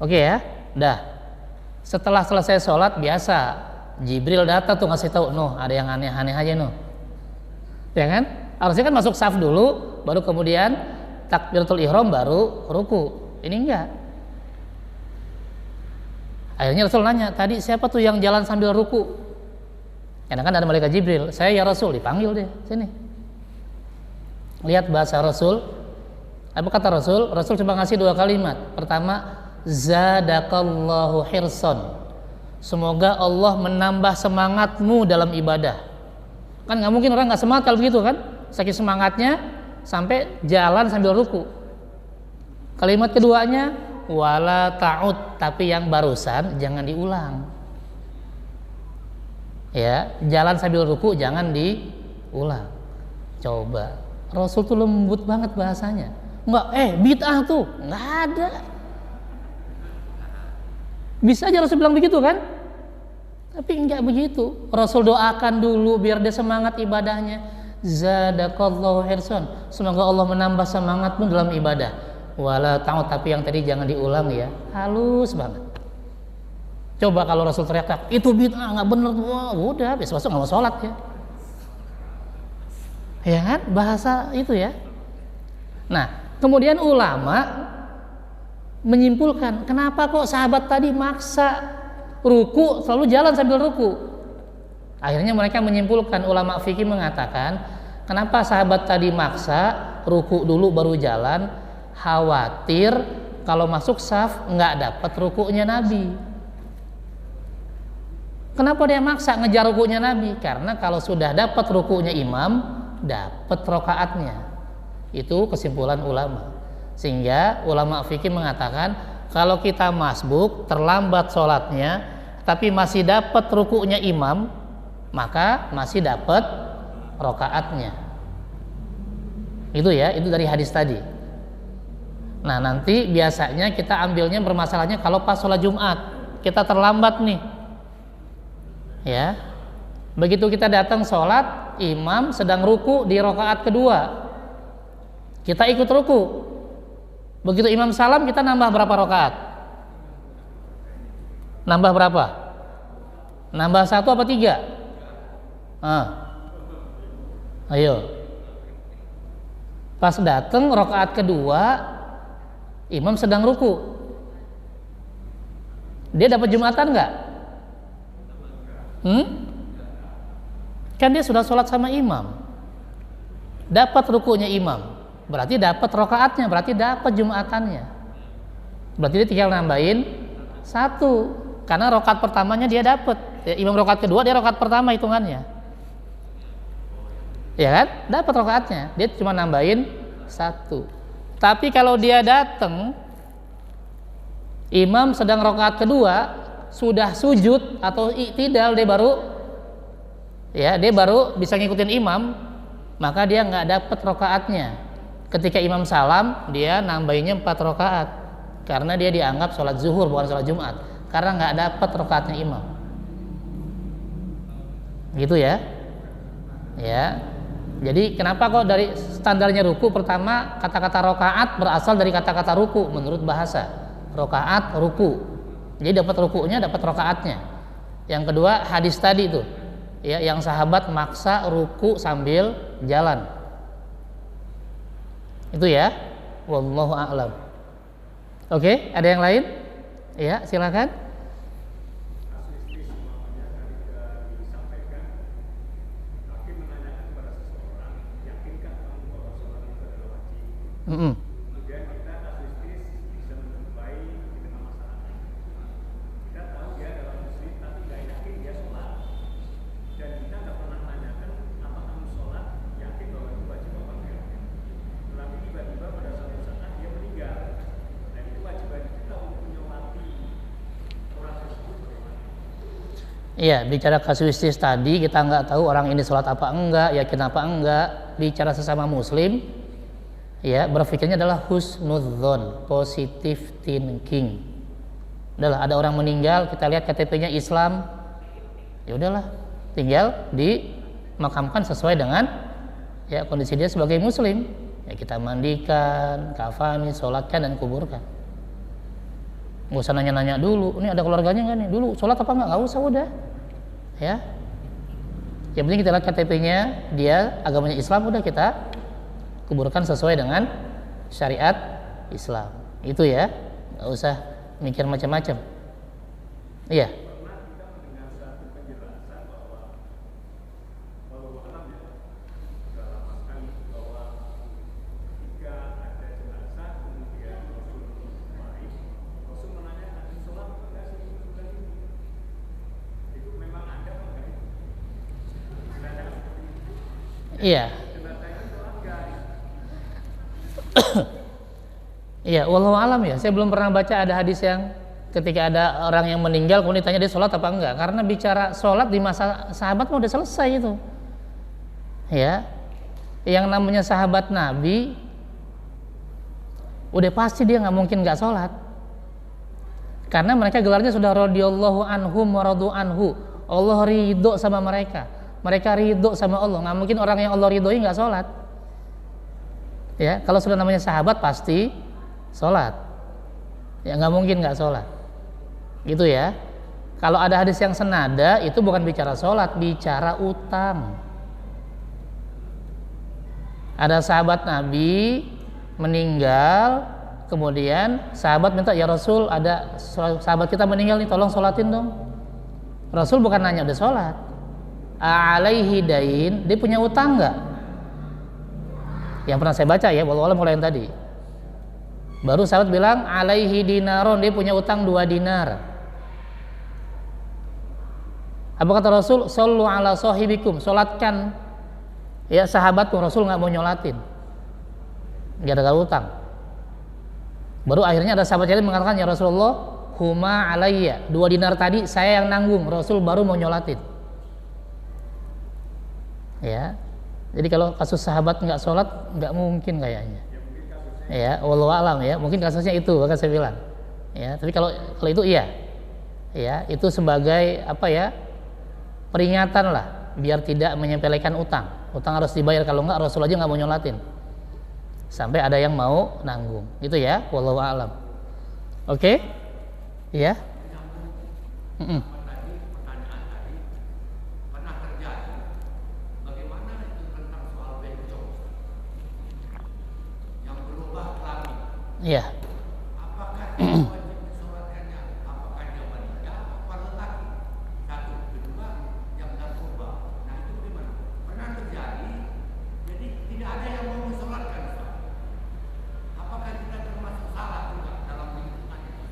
Oke ya, dah. Setelah selesai sholat biasa, Jibril datang tuh ngasih tahu, "Nuh, ada yang aneh-aneh aja Nuh." Ya kan? Harusnya kan masuk saf dulu, baru kemudian takbiratul ihram, baru ruku. Ini enggak. Akhirnya Rasul nanya, "Tadi siapa tuh yang jalan sambil ruku?" Karena kan ada malaikat Jibril. "Saya ya Rasul." Dipanggil deh, sini. Lihat bahasa Rasul. Apa kata Rasul? Rasul cuma ngasih 2 kalimat. Pertama, zadakallahu hirson. Semoga Allah menambah semangatmu dalam ibadah. Kan nggak mungkin orang nggak semangat kalau begitu kan? Saking semangatnya sampai jalan sambil ruku. Kalimat keduanya, wala ta'ud, tapi yang barusan jangan diulang. Ya, jalan sambil ruku jangan diulang. Coba, Rasul tuh lembut banget bahasanya. Enggak, bid'ah tuh, enggak ada. Bisa aja Rasul bilang begitu kan? Tapi enggak begitu. Rasul doakan dulu biar dia semangat ibadahnya. Zadakallahu hirson. Semoga Allah menambah semangatmu dalam ibadah. Wala ta'ud, tapi yang tadi jangan diulang ya. Halus banget. Coba kalau Rasul teriak, itu bid'ah, nggak bener, wah udah besok nggak mau sholat ya. Ya kan, bahasa itu ya. Nah, kemudian ulama menyimpulkan, kenapa kok sahabat tadi maksa ruku, selalu jalan sambil ruku. Akhirnya mereka menyimpulkan, ulama fikih mengatakan, kenapa sahabat tadi maksa ruku dulu baru jalan, khawatir kalau masuk saf nggak dapat rukunya Nabi. Kenapa dia maksa ngejar rukunya Nabi? Karena kalau sudah dapat rukunya imam, dapat rokaatnya. Itu kesimpulan ulama. Sehingga ulama fikih mengatakan, kalau kita masbuk, terlambat sholatnya, tapi masih dapat rukunya imam, maka masih dapat rokaatnya. Itu ya, itu dari hadis tadi. Nah, nanti biasanya kita ambilnya bermasalahnya kalau pas sholat Jumat, kita terlambat nih. Ya, begitu kita datang sholat, imam sedang ruku di rokaat kedua, kita ikut ruku. Begitu imam salam, kita nambah berapa rokaat? Nambah berapa? Nambah 1 apa 3? Ayo. Pas datang rokaat kedua, imam sedang ruku, dia dapat Jumatan nggak? Kan dia sudah sholat sama imam, dapat rukunya imam, berarti dapat rokaatnya, berarti dapat Jumatannya. Berarti dia tinggal nambahin 1, karena rokaat pertamanya dia dapat. Imam rokaat kedua, dia rokaat pertama hitungannya. Ya kan? Dapat rokaatnya, dia cuma nambahin 1. Tapi kalau dia datang Imam sedang rakaat kedua sudah sujud atau i'tidal, dia baru bisa ngikutin imam, maka dia nggak dapat rakaatnya. Ketika imam salam, dia nambahinnya 4 rakaat karena dia dianggap sholat zuhur bukan sholat Jumat, karena nggak dapat rakaatnya imam. Gitu ya. Jadi kenapa kok dari standarnya ruku? Pertama, kata-kata rakaat berasal dari kata-kata ruku menurut bahasa. Rakaat, ruku. Jadi dapat rukunya, dapat rakaatnya. Yang kedua, hadis tadi itu, ya, yang sahabat maksa ruku sambil jalan. Itu ya. Wallahu a'lam. Oke, ada yang lain? Ya, silakan. Kemudian kita kasuistis bisa menjumpai di tengah masyarakat. Kita tahu dia adalah muslim tapi nggak yakin dia sholat. Dan kita nggak pernah menanyakan apakah kamu sholat, yakin bahwa itu wajib apa enggak. Tetapi tiba-tiba pada suatu saat dia meninggal. Dan itu kewajiban kita untuk menyolati orang tersebut. Iya, bicara kasuistis tadi kita nggak tahu orang ini sholat apa enggak, yakin apa enggak. Bicara sesama muslim, ya, berpikirnya adalah husnudzon, positive thinking. Adalah ada orang meninggal, kita lihat KTP-nya Islam, ya udahlah, tinggal dimakamkan sesuai dengan ya kondisi dia sebagai muslim. Ya kita mandikan, kafani, sholatkan dan kuburkan. Nggak usah nanya-nanya dulu, ini ada keluarganya nggak nih? Dulu sholat apa nggak usah, udah. Ya, yang penting kita lihat KTP-nya, dia agamanya Islam, udah kita kuburkan sesuai dengan syariat Islam. Itu ya, nggak usah mikir macam-macam. Iya. Pernah kita mendengar satu penjelasan bahwa sudah lama sekali bahwa ketika ada jenazah kemudian Rasul baik, Rasul menanyakan sholat enggak sih sudah ini? Itu memang ada apa enggak? Jenazah seperti itu. Iya. Iya, wallahu alam ya. Saya belum pernah baca ada hadis yang ketika ada orang yang meninggal kemudian ditanya dia sholat apa enggak. Karena bicara sholat di masa sahabat udah selesai itu. Ya, yang namanya sahabat Nabi udah pasti dia nggak mungkin nggak sholat. Karena mereka gelarnya sudah radhiyallahu anhum wa radu anhu. Allah ridho sama mereka. Mereka ridho sama Allah. Nggak mungkin orang yang Allah ridhoi nggak sholat. Ya, kalau sudah namanya sahabat pasti sholat. Ya nggak mungkin nggak sholat. Gitu ya. Kalau ada hadis yang senada itu bukan bicara sholat, bicara utang. Ada sahabat Nabi meninggal, kemudian sahabat minta, ya Rasul, ada sahabat kita meninggal nih, tolong sholatin dong. Rasul bukan nanya udah sholat, alaihi dain, dia punya utang nggak? Yang pernah saya baca ya, wallahu a'lam, mulai yang tadi. Baru sahabat bilang alaihi dinaron, dia punya utang 2 dinar. Apa kata Rasul? Shollu ala sahibikum, sholatkan ya sahabatku. Rasul nggak mau nyolatin gara-gara utang. Baru akhirnya ada sahabat lain mengatakan, ya Rasulullah, huma alayya, 2 dinar tadi saya yang nanggung. Rasul baru mau nyolatin. Ya, jadi kalau kasus sahabat nggak sholat nggak mungkin kayaknya. Ya, wallahu alam ya, mungkin kasusnya itu bahkan saya bilang. Ya, tapi kalau itu iya. Ya, itu sebagai apa ya? Peringatan lah, biar tidak menyepelekan utang. Utang harus dibayar, kalau enggak Rasul aja nggak mau nyolatin. Sampai ada yang mau nanggung. Gitu ya, wallahu alam. Oke? Iya? Pertanyaan tadi pernah terjadi. Bagaimana itu tentang soal bencong yang berubah kelamin? Iya. Apakah dia wajib disolatkannya? Apakah dia wanita atau lelaki? Satu, kedua, yang narkoba. Nah itu bagaimana? Pernah terjadi. Jadi tidak ada yang mau mensolatkan. Apakah kita termasuk salah juga dalam lingkungan itu?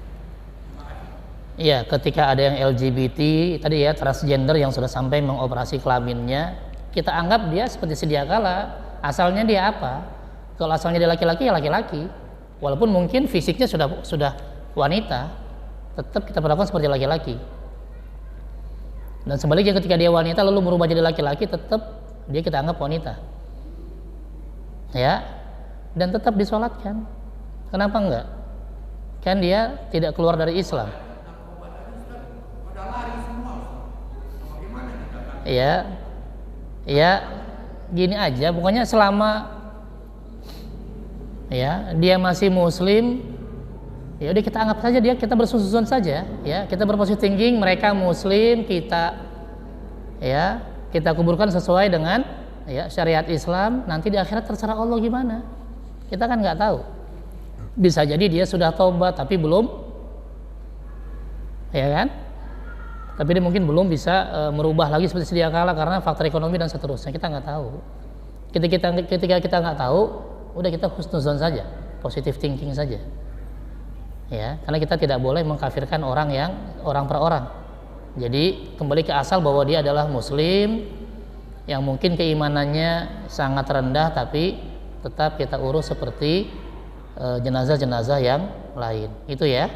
Terima kasih. Iya, ketika ada yang LGBT tadi ya, transgender yang sudah sampai mengoperasi kelaminnya, kita anggap dia seperti sedia kala. Asalnya dia apa? Kalau asalnya dia laki-laki ya laki-laki. Walaupun mungkin fisiknya sudah wanita, tetap kita perlakukan seperti laki-laki. Dan sebaliknya ketika dia wanita lalu merubah jadi laki-laki, tetap dia kita anggap wanita. Ya, dan tetap disolatkan. Kenapa enggak? Kan dia tidak keluar dari Islam. Ya, ya, gini aja. Pokoknya selama ya dia masih Muslim, ya udah kita anggap saja dia, kita bersusun saja. Ya, kita berpositif thinking, mereka Muslim, kita ya kita kuburkan sesuai dengan ya syariat Islam. Nanti di akhirat terserah Allah gimana, kita kan nggak tahu. Bisa jadi dia sudah tobat tapi belum, ya kan, tapi dia mungkin belum bisa merubah lagi seperti sedia kala karena faktor ekonomi dan seterusnya. Kita nggak tahu. Ketika kita nggak tahu, udah kita husnuzon saja, positive thinking saja, ya, karena kita tidak boleh mengkafirkan orang per orang. Jadi kembali ke asal bahwa dia adalah Muslim yang mungkin keimanannya sangat rendah, tapi tetap kita urus seperti jenazah-jenazah yang lain. Itu ya,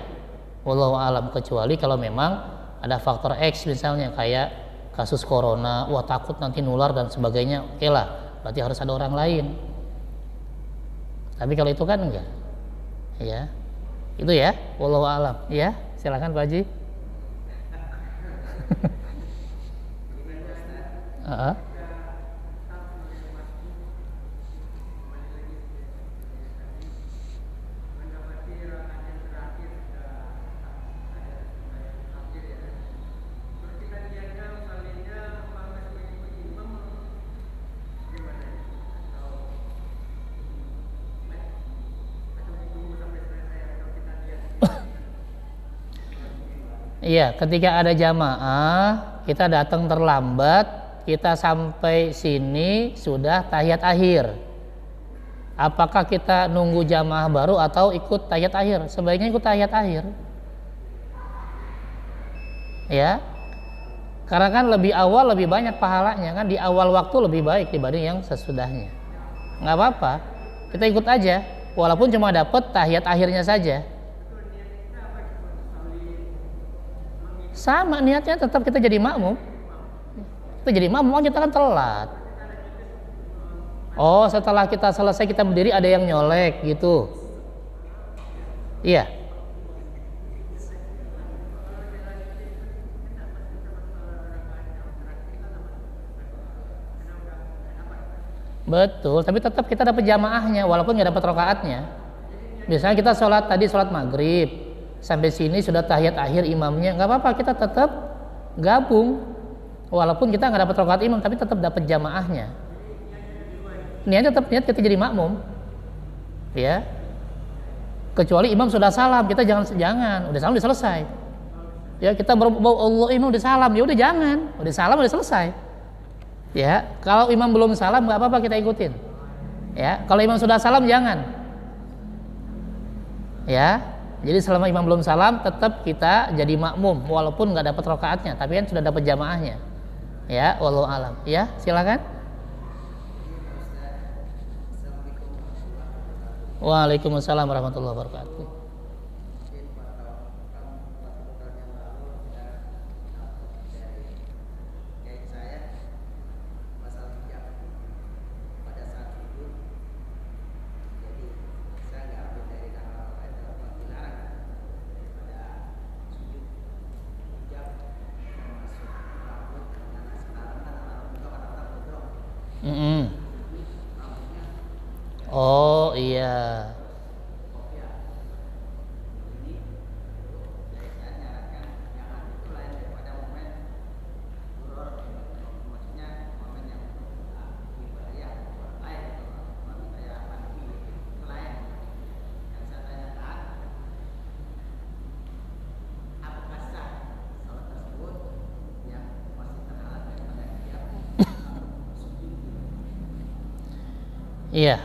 wallahu alam. Kecuali kalau memang ada faktor X misalnya kayak kasus corona, wah takut nanti nular dan sebagainya, oke lah, berarti harus ada orang lain. Tapi kalau itu kan enggak, ya. Itu ya, wallahu alam. Ya, silakan Pak Haji. Iya, ketika ada jamaah, kita datang terlambat, kita sampai sini sudah tahiyat akhir. Apakah kita nunggu jamaah baru atau ikut tahiyat akhir? Sebaiknya ikut tahiyat akhir. Ya, karena kan lebih awal lebih banyak pahalanya, kan di awal waktu lebih baik dibanding yang sesudahnya. Nggak apa-apa, kita ikut aja, walaupun cuma dapat tahiyat akhirnya saja. Sama niatnya, tetap kita jadi makmum. Kita jadi makmum, kita kan telat. Oh, setelah kita selesai kita berdiri ada yang nyolek gitu. Iya. Betul, tapi tetap kita dapat jamaahnya walaupun nggak dapat rakaatnya. Misalnya kita sholat maghrib, sampai sini sudah tahiyat akhir imamnya, nggak apa-apa, kita tetap gabung walaupun kita nggak dapat rakaat imam, tapi tetap dapat jamaahnya. Niat tetap niat kita jadi makmum, ya. Kecuali imam sudah salam, kita jangan udah salam udah selesai. Ya, kita berbau Allah imam udah salam, ya udah jangan, udah salam udah selesai. Ya, kalau imam belum salam nggak apa-apa kita ikutin. Ya, kalau imam sudah salam jangan. Ya. Jadi selama imam belum salam tetap kita jadi makmum walaupun nggak dapat rakaatnya, tapi kan sudah dapat jamaahnya. Ya, wallahu alam. Ya, silakan. Waalaikumsalam warahmatullahi wabarakatuh. Oh iya. Iya.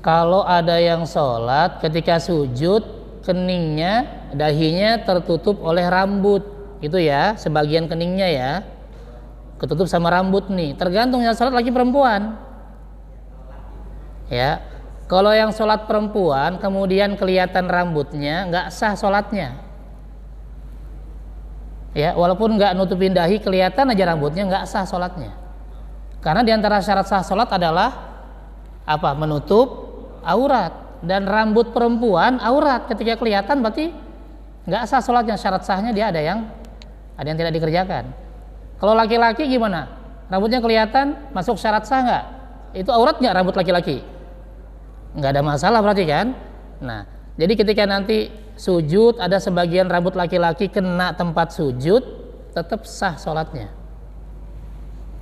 Kalau ada yang sholat ketika sujud keningnya, dahinya tertutup oleh rambut, itu ya, sebagian keningnya ya, ketutup sama rambut nih. Tergantung yang sholat laki perempuan. Ya, kalau yang sholat perempuan kemudian kelihatan rambutnya, nggak sah sholatnya. Ya, walaupun nggak nutupin dahi, kelihatan aja rambutnya, nggak sah sholatnya. Karena diantara syarat sah sholat adalah apa? Menutup aurat. Dan rambut perempuan aurat, ketika kelihatan berarti nggak sah sholatnya. Syarat sahnya dia ada yang tidak dikerjakan. Kalau laki-laki gimana? Rambutnya kelihatan, masuk syarat sah nggak? Itu aurat nggak rambut laki-laki? Nggak ada masalah berarti kan? Nah, jadi ketika nanti sujud ada sebagian rambut laki-laki kena tempat sujud, tetap sah sholatnya.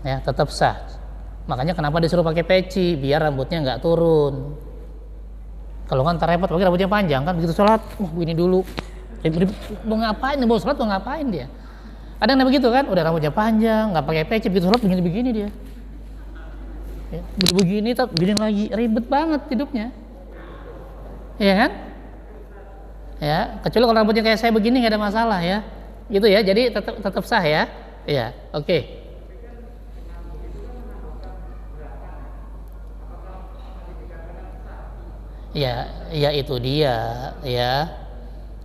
Ya, tetap sah. Makanya kenapa disuruh pakai peci, biar rambutnya nggak turun. Kalau kan ntar repot, pakai rambutnya panjang kan, begitu sholat, begini dulu. Mau ngapain? Mau sholat mau ngapain dia? Ada yang begitu kan, udah rambutnya panjang, nggak pakai peci, begitu sholat begini-begini dia. Ya, begini, begini lagi, ribet banget hidupnya. Iya kan? Ya, kecuali kalau rambutnya kayak saya begini nggak ada masalah ya. Gitu ya, jadi tetap sah ya. Iya, oke. Ya itu dia, ya.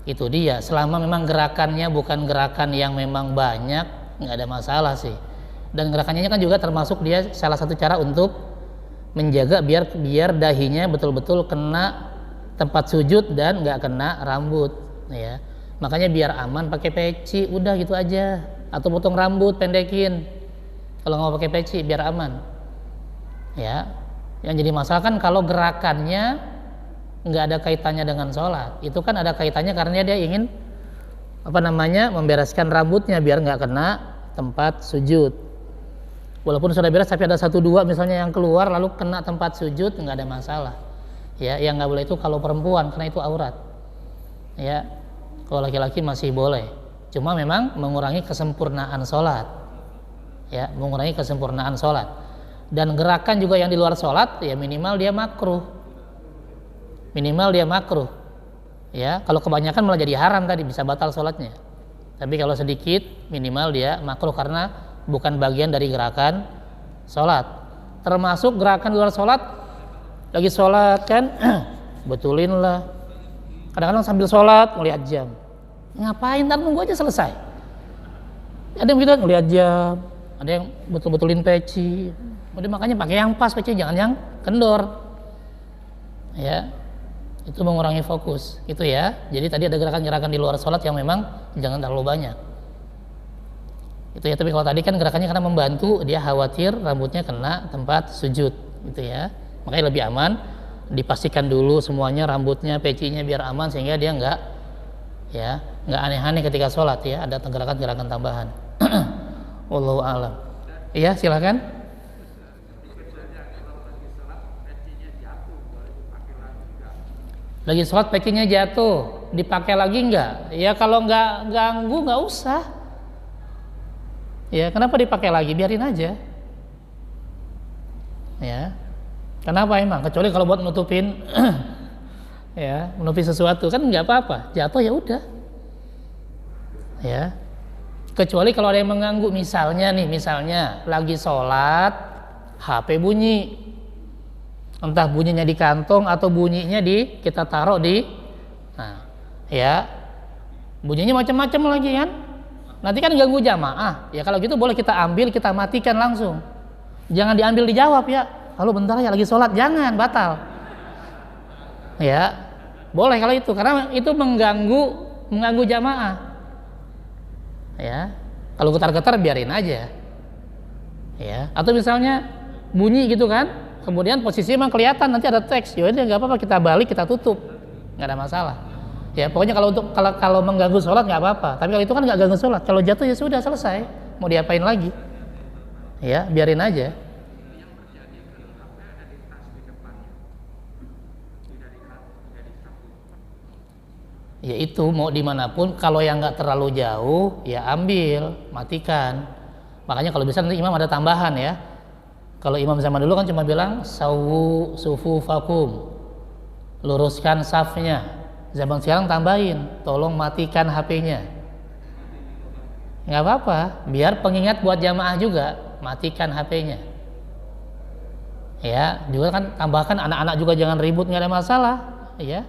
Itu dia. Selama memang gerakannya bukan gerakan yang memang banyak, nggak ada masalah sih. Dan gerakannya kan juga termasuk dia salah satu cara untuk menjaga biar dahinya betul-betul kena tempat sujud dan nggak kena rambut, ya. Makanya biar aman pakai peci, udah gitu aja. Atau potong rambut, pendekin. Kalau nggak mau pakai peci biar aman, ya. Yang jadi masalah kan kalau gerakannya nggak ada kaitannya dengan sholat. Itu kan ada kaitannya karena dia ingin membereskan rambutnya biar nggak kena tempat sujud. Walaupun sudah beres tapi ada 1-2 misalnya yang keluar lalu kena tempat sujud, nggak ada masalah. Ya, yang nggak boleh itu kalau perempuan karena itu aurat. Ya, kalau laki-laki masih boleh. Cuma memang mengurangi kesempurnaan sholat. Ya, mengurangi kesempurnaan sholat. Dan gerakan juga yang di luar sholat ya minimal dia makruh. Ya, kalau kebanyakan malah jadi haram tadi, bisa batal sholatnya. Tapi kalau sedikit minimal dia makruh karena bukan bagian dari gerakan sholat. Termasuk gerakan luar sholat, lagi sholat kan betulin lah. Kadang-kadang sambil sholat ngeliat jam, ngapain, ntar nunggu aja selesai. Ada yang begitu ngeliat jam, ada yang betul-betulin peci. Udah makanya pakai yang pas peci, jangan yang kendor. Ya, itu mengurangi fokus itu ya. Jadi tadi ada gerakan-gerakan di luar sholat yang memang jangan terlalu banyak itu ya. Tapi kalau tadi kan gerakannya karena membantu, dia khawatir rambutnya kena tempat sujud gitu ya. Makanya lebih aman dipastikan dulu semuanya, rambutnya, pecinya biar aman sehingga dia nggak aneh-aneh ketika sholat ya. Ada gerakan-gerakan tambahan. Wallahu a'lam. Iya, silakan. Lagi sholat pecinya jatuh, dipakai lagi enggak? Ya kalau enggak ganggu enggak usah. Ya, kenapa dipakai lagi? Biarin aja. Ya. Kenapa emang? Kecuali kalau buat nutupin ya, menutupi sesuatu kan enggak apa-apa. Jatuh ya udah. Ya. Kecuali kalau ada yang mengganggu, misalnya lagi sholat HP bunyi. Entah bunyinya di kantong atau bunyinya kita taruh ya bunyinya macam-macam lagi kan, nanti kan ganggu jamaah ya. Kalau gitu boleh kita ambil, kita matikan langsung, jangan diambil dijawab ya, halo bentar ya lagi sholat, jangan, batal ya. Boleh kalau itu, karena itu mengganggu jamaah ya. Kalau getar-getar biarin aja ya. Atau misalnya bunyi gitu kan, kemudian posisinya memang kelihatan, nanti ada teks, ya udah nggak apa-apa, kita balik, kita tutup, nggak ada masalah. Ya pokoknya kalau mengganggu sholat nggak apa-apa. Tapi kalau itu kan nggak ganggu sholat, kalau jatuh ya sudah selesai, mau diapain lagi? Ya biarin aja. Ya itu mau dimanapun, kalau yang nggak terlalu jauh ya ambil, matikan. Makanya kalau bisa nanti imam ada tambahan ya. Kalau imam zaman dulu kan cuma bilang sawu sufufakum, luruskan safnya. Zaman sekarang tambahin, tolong matikan HP-nya. Nggak apa-apa, biar pengingat buat jamaah juga, matikan HP-nya. Ya, juga kan tambahkan anak-anak juga jangan ribut, nggak ada masalah, ya.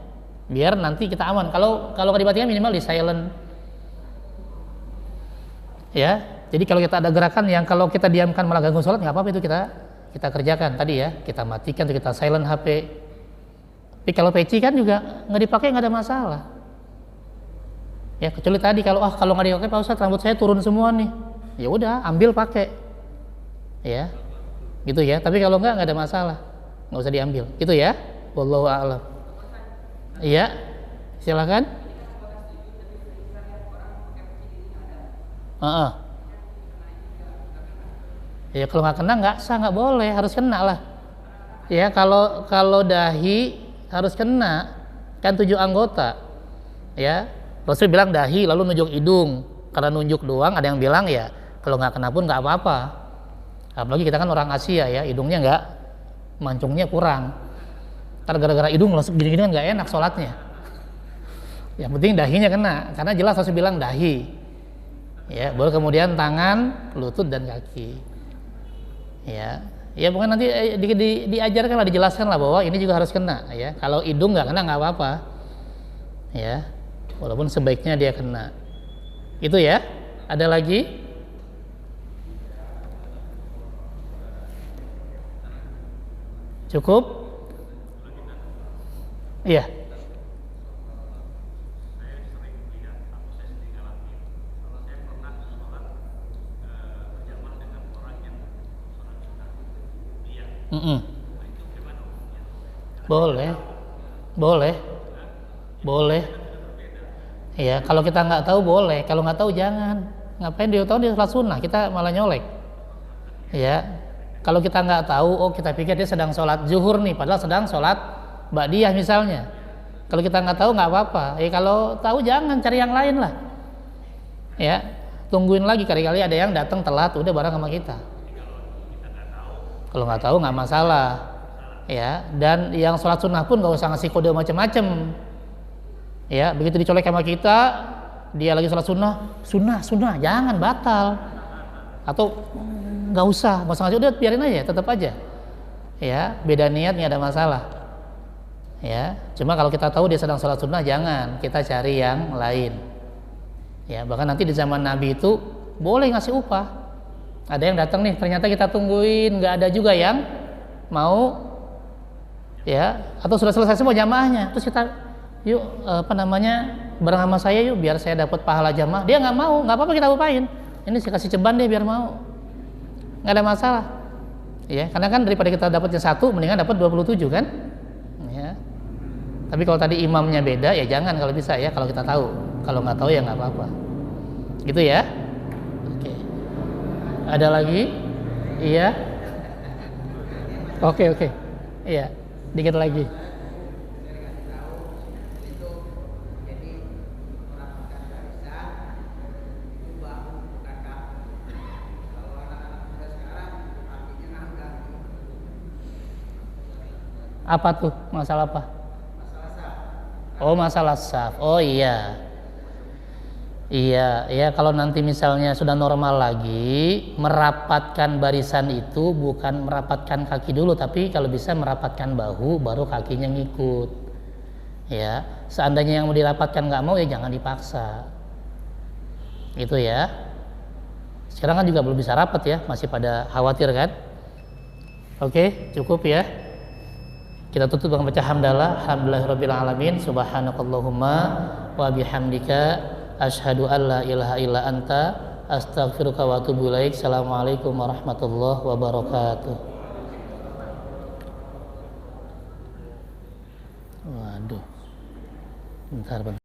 Biar nanti kita aman. Kalau nggak dimatikan minimal di silent. Ya, jadi kalau kita ada gerakan yang kalau kita diamkan malah ganggu sholat, nggak apa-apa, itu kita kerjakan tadi ya, kita matikan atau kita silent HP. Tapi kalau peci kan juga nggak dipakai, nggak ada masalah. Ya kecuali tadi kalau nggak dipakai Pak Ustadz, rambut saya turun semua nih, ya udah ambil pakai, ya, gitu ya. Tapi kalau nggak ada masalah, nggak usah diambil, gitu ya. Wallahu a'lam. Iya, silakan. Ya kalau nggak kena nggak sah, nggak boleh, harus kena lah. Ya kalau dahi harus kena, kan 7 anggota. Ya Rasul bilang dahi lalu nunjuk hidung, karena nunjuk doang. Ada yang bilang ya kalau nggak kena pun nggak apa-apa. Apalagi kita kan orang Asia ya, hidungnya nggak, mancungnya kurang. Ntar gara-gara hidung langsung gini-gini kan nggak enak sholatnya. Yang penting dahinya kena, karena jelas Rasul bilang dahi. Ya baru kemudian tangan, lutut dan kaki. Ya bukan nanti diajarkan lah, dijelaskan lah bahwa ini juga harus kena. Ya kalau hidung nggak kena nggak apa-apa. Ya walaupun sebaiknya dia kena. Itu ya. Ada lagi? Cukup? Iya. Boleh. Ya kalau kita nggak tahu boleh, kalau nggak tahu jangan. Ngapain dia tahu dia sholat sunnah, kita malah nyolek. Ya kalau kita nggak tahu, kita pikir dia sedang sholat zuhur nih, padahal sedang sholat ba'diyah misalnya. Kalau kita nggak tahu nggak apa-apa. Kalau tahu jangan, cari yang lain lah. Ya tungguin lagi, kali-kali ada yang datang telat, udah bareng sama kita. Kalau nggak tahu nggak masalah. Ya dan yang sholat sunnah pun nggak usah ngasih kode macam-macam. Ya begitu dicolek sama kita, dia lagi sholat sunnah, jangan, batal. Atau nggak usah ngasih, udah biarin aja, tetap aja. Ya beda niat nggak ada masalah. Ya cuma kalau kita tahu dia sedang sholat sunnah, jangan, kita cari yang lain. Ya bahkan nanti di zaman Nabi itu boleh ngasih upah. Ada yang datang nih, ternyata kita tungguin nggak ada juga yang mau, ya atau sudah selesai semua jamaahnya, terus kita yuk bareng sama saya yuk biar saya dapat pahala jamaah. Dia nggak mau, nggak apa-apa, kita upahin. Ini saya kasih ceban deh biar mau, nggak ada masalah. Ya karena kan daripada kita dapat yang satu, mendingan dapat 27 kan. Ya tapi kalau tadi imamnya beda ya jangan kalau bisa ya, kalau kita tahu. Kalau nggak tahu ya nggak apa-apa, gitu ya. Oke. Ada lagi? Iya. Oke. Iya, dikit lagi. Apa tuh? Masalah apa? Masalah saf. Iya. Ya kalau nanti misalnya sudah normal lagi, merapatkan barisan itu bukan merapatkan kaki dulu, tapi kalau bisa merapatkan bahu, baru kakinya ngikut. Ya, seandainya yang mau dirapatkan nggak mau ya jangan dipaksa. Gitu ya. Sekarang kan juga belum bisa rapat ya, masih pada khawatir kan? Oke, cukup ya. Kita tutup dengan baca hamdalah. Alhamdulillahirabbil alamin. Subhanakallahumma wa bihamdika asyhadu an la ilaha illa anta astaghfiruka wa atubu ilaik. Assalamualaikum warahmatullahi wabarakatuh. Waduh. Bentar.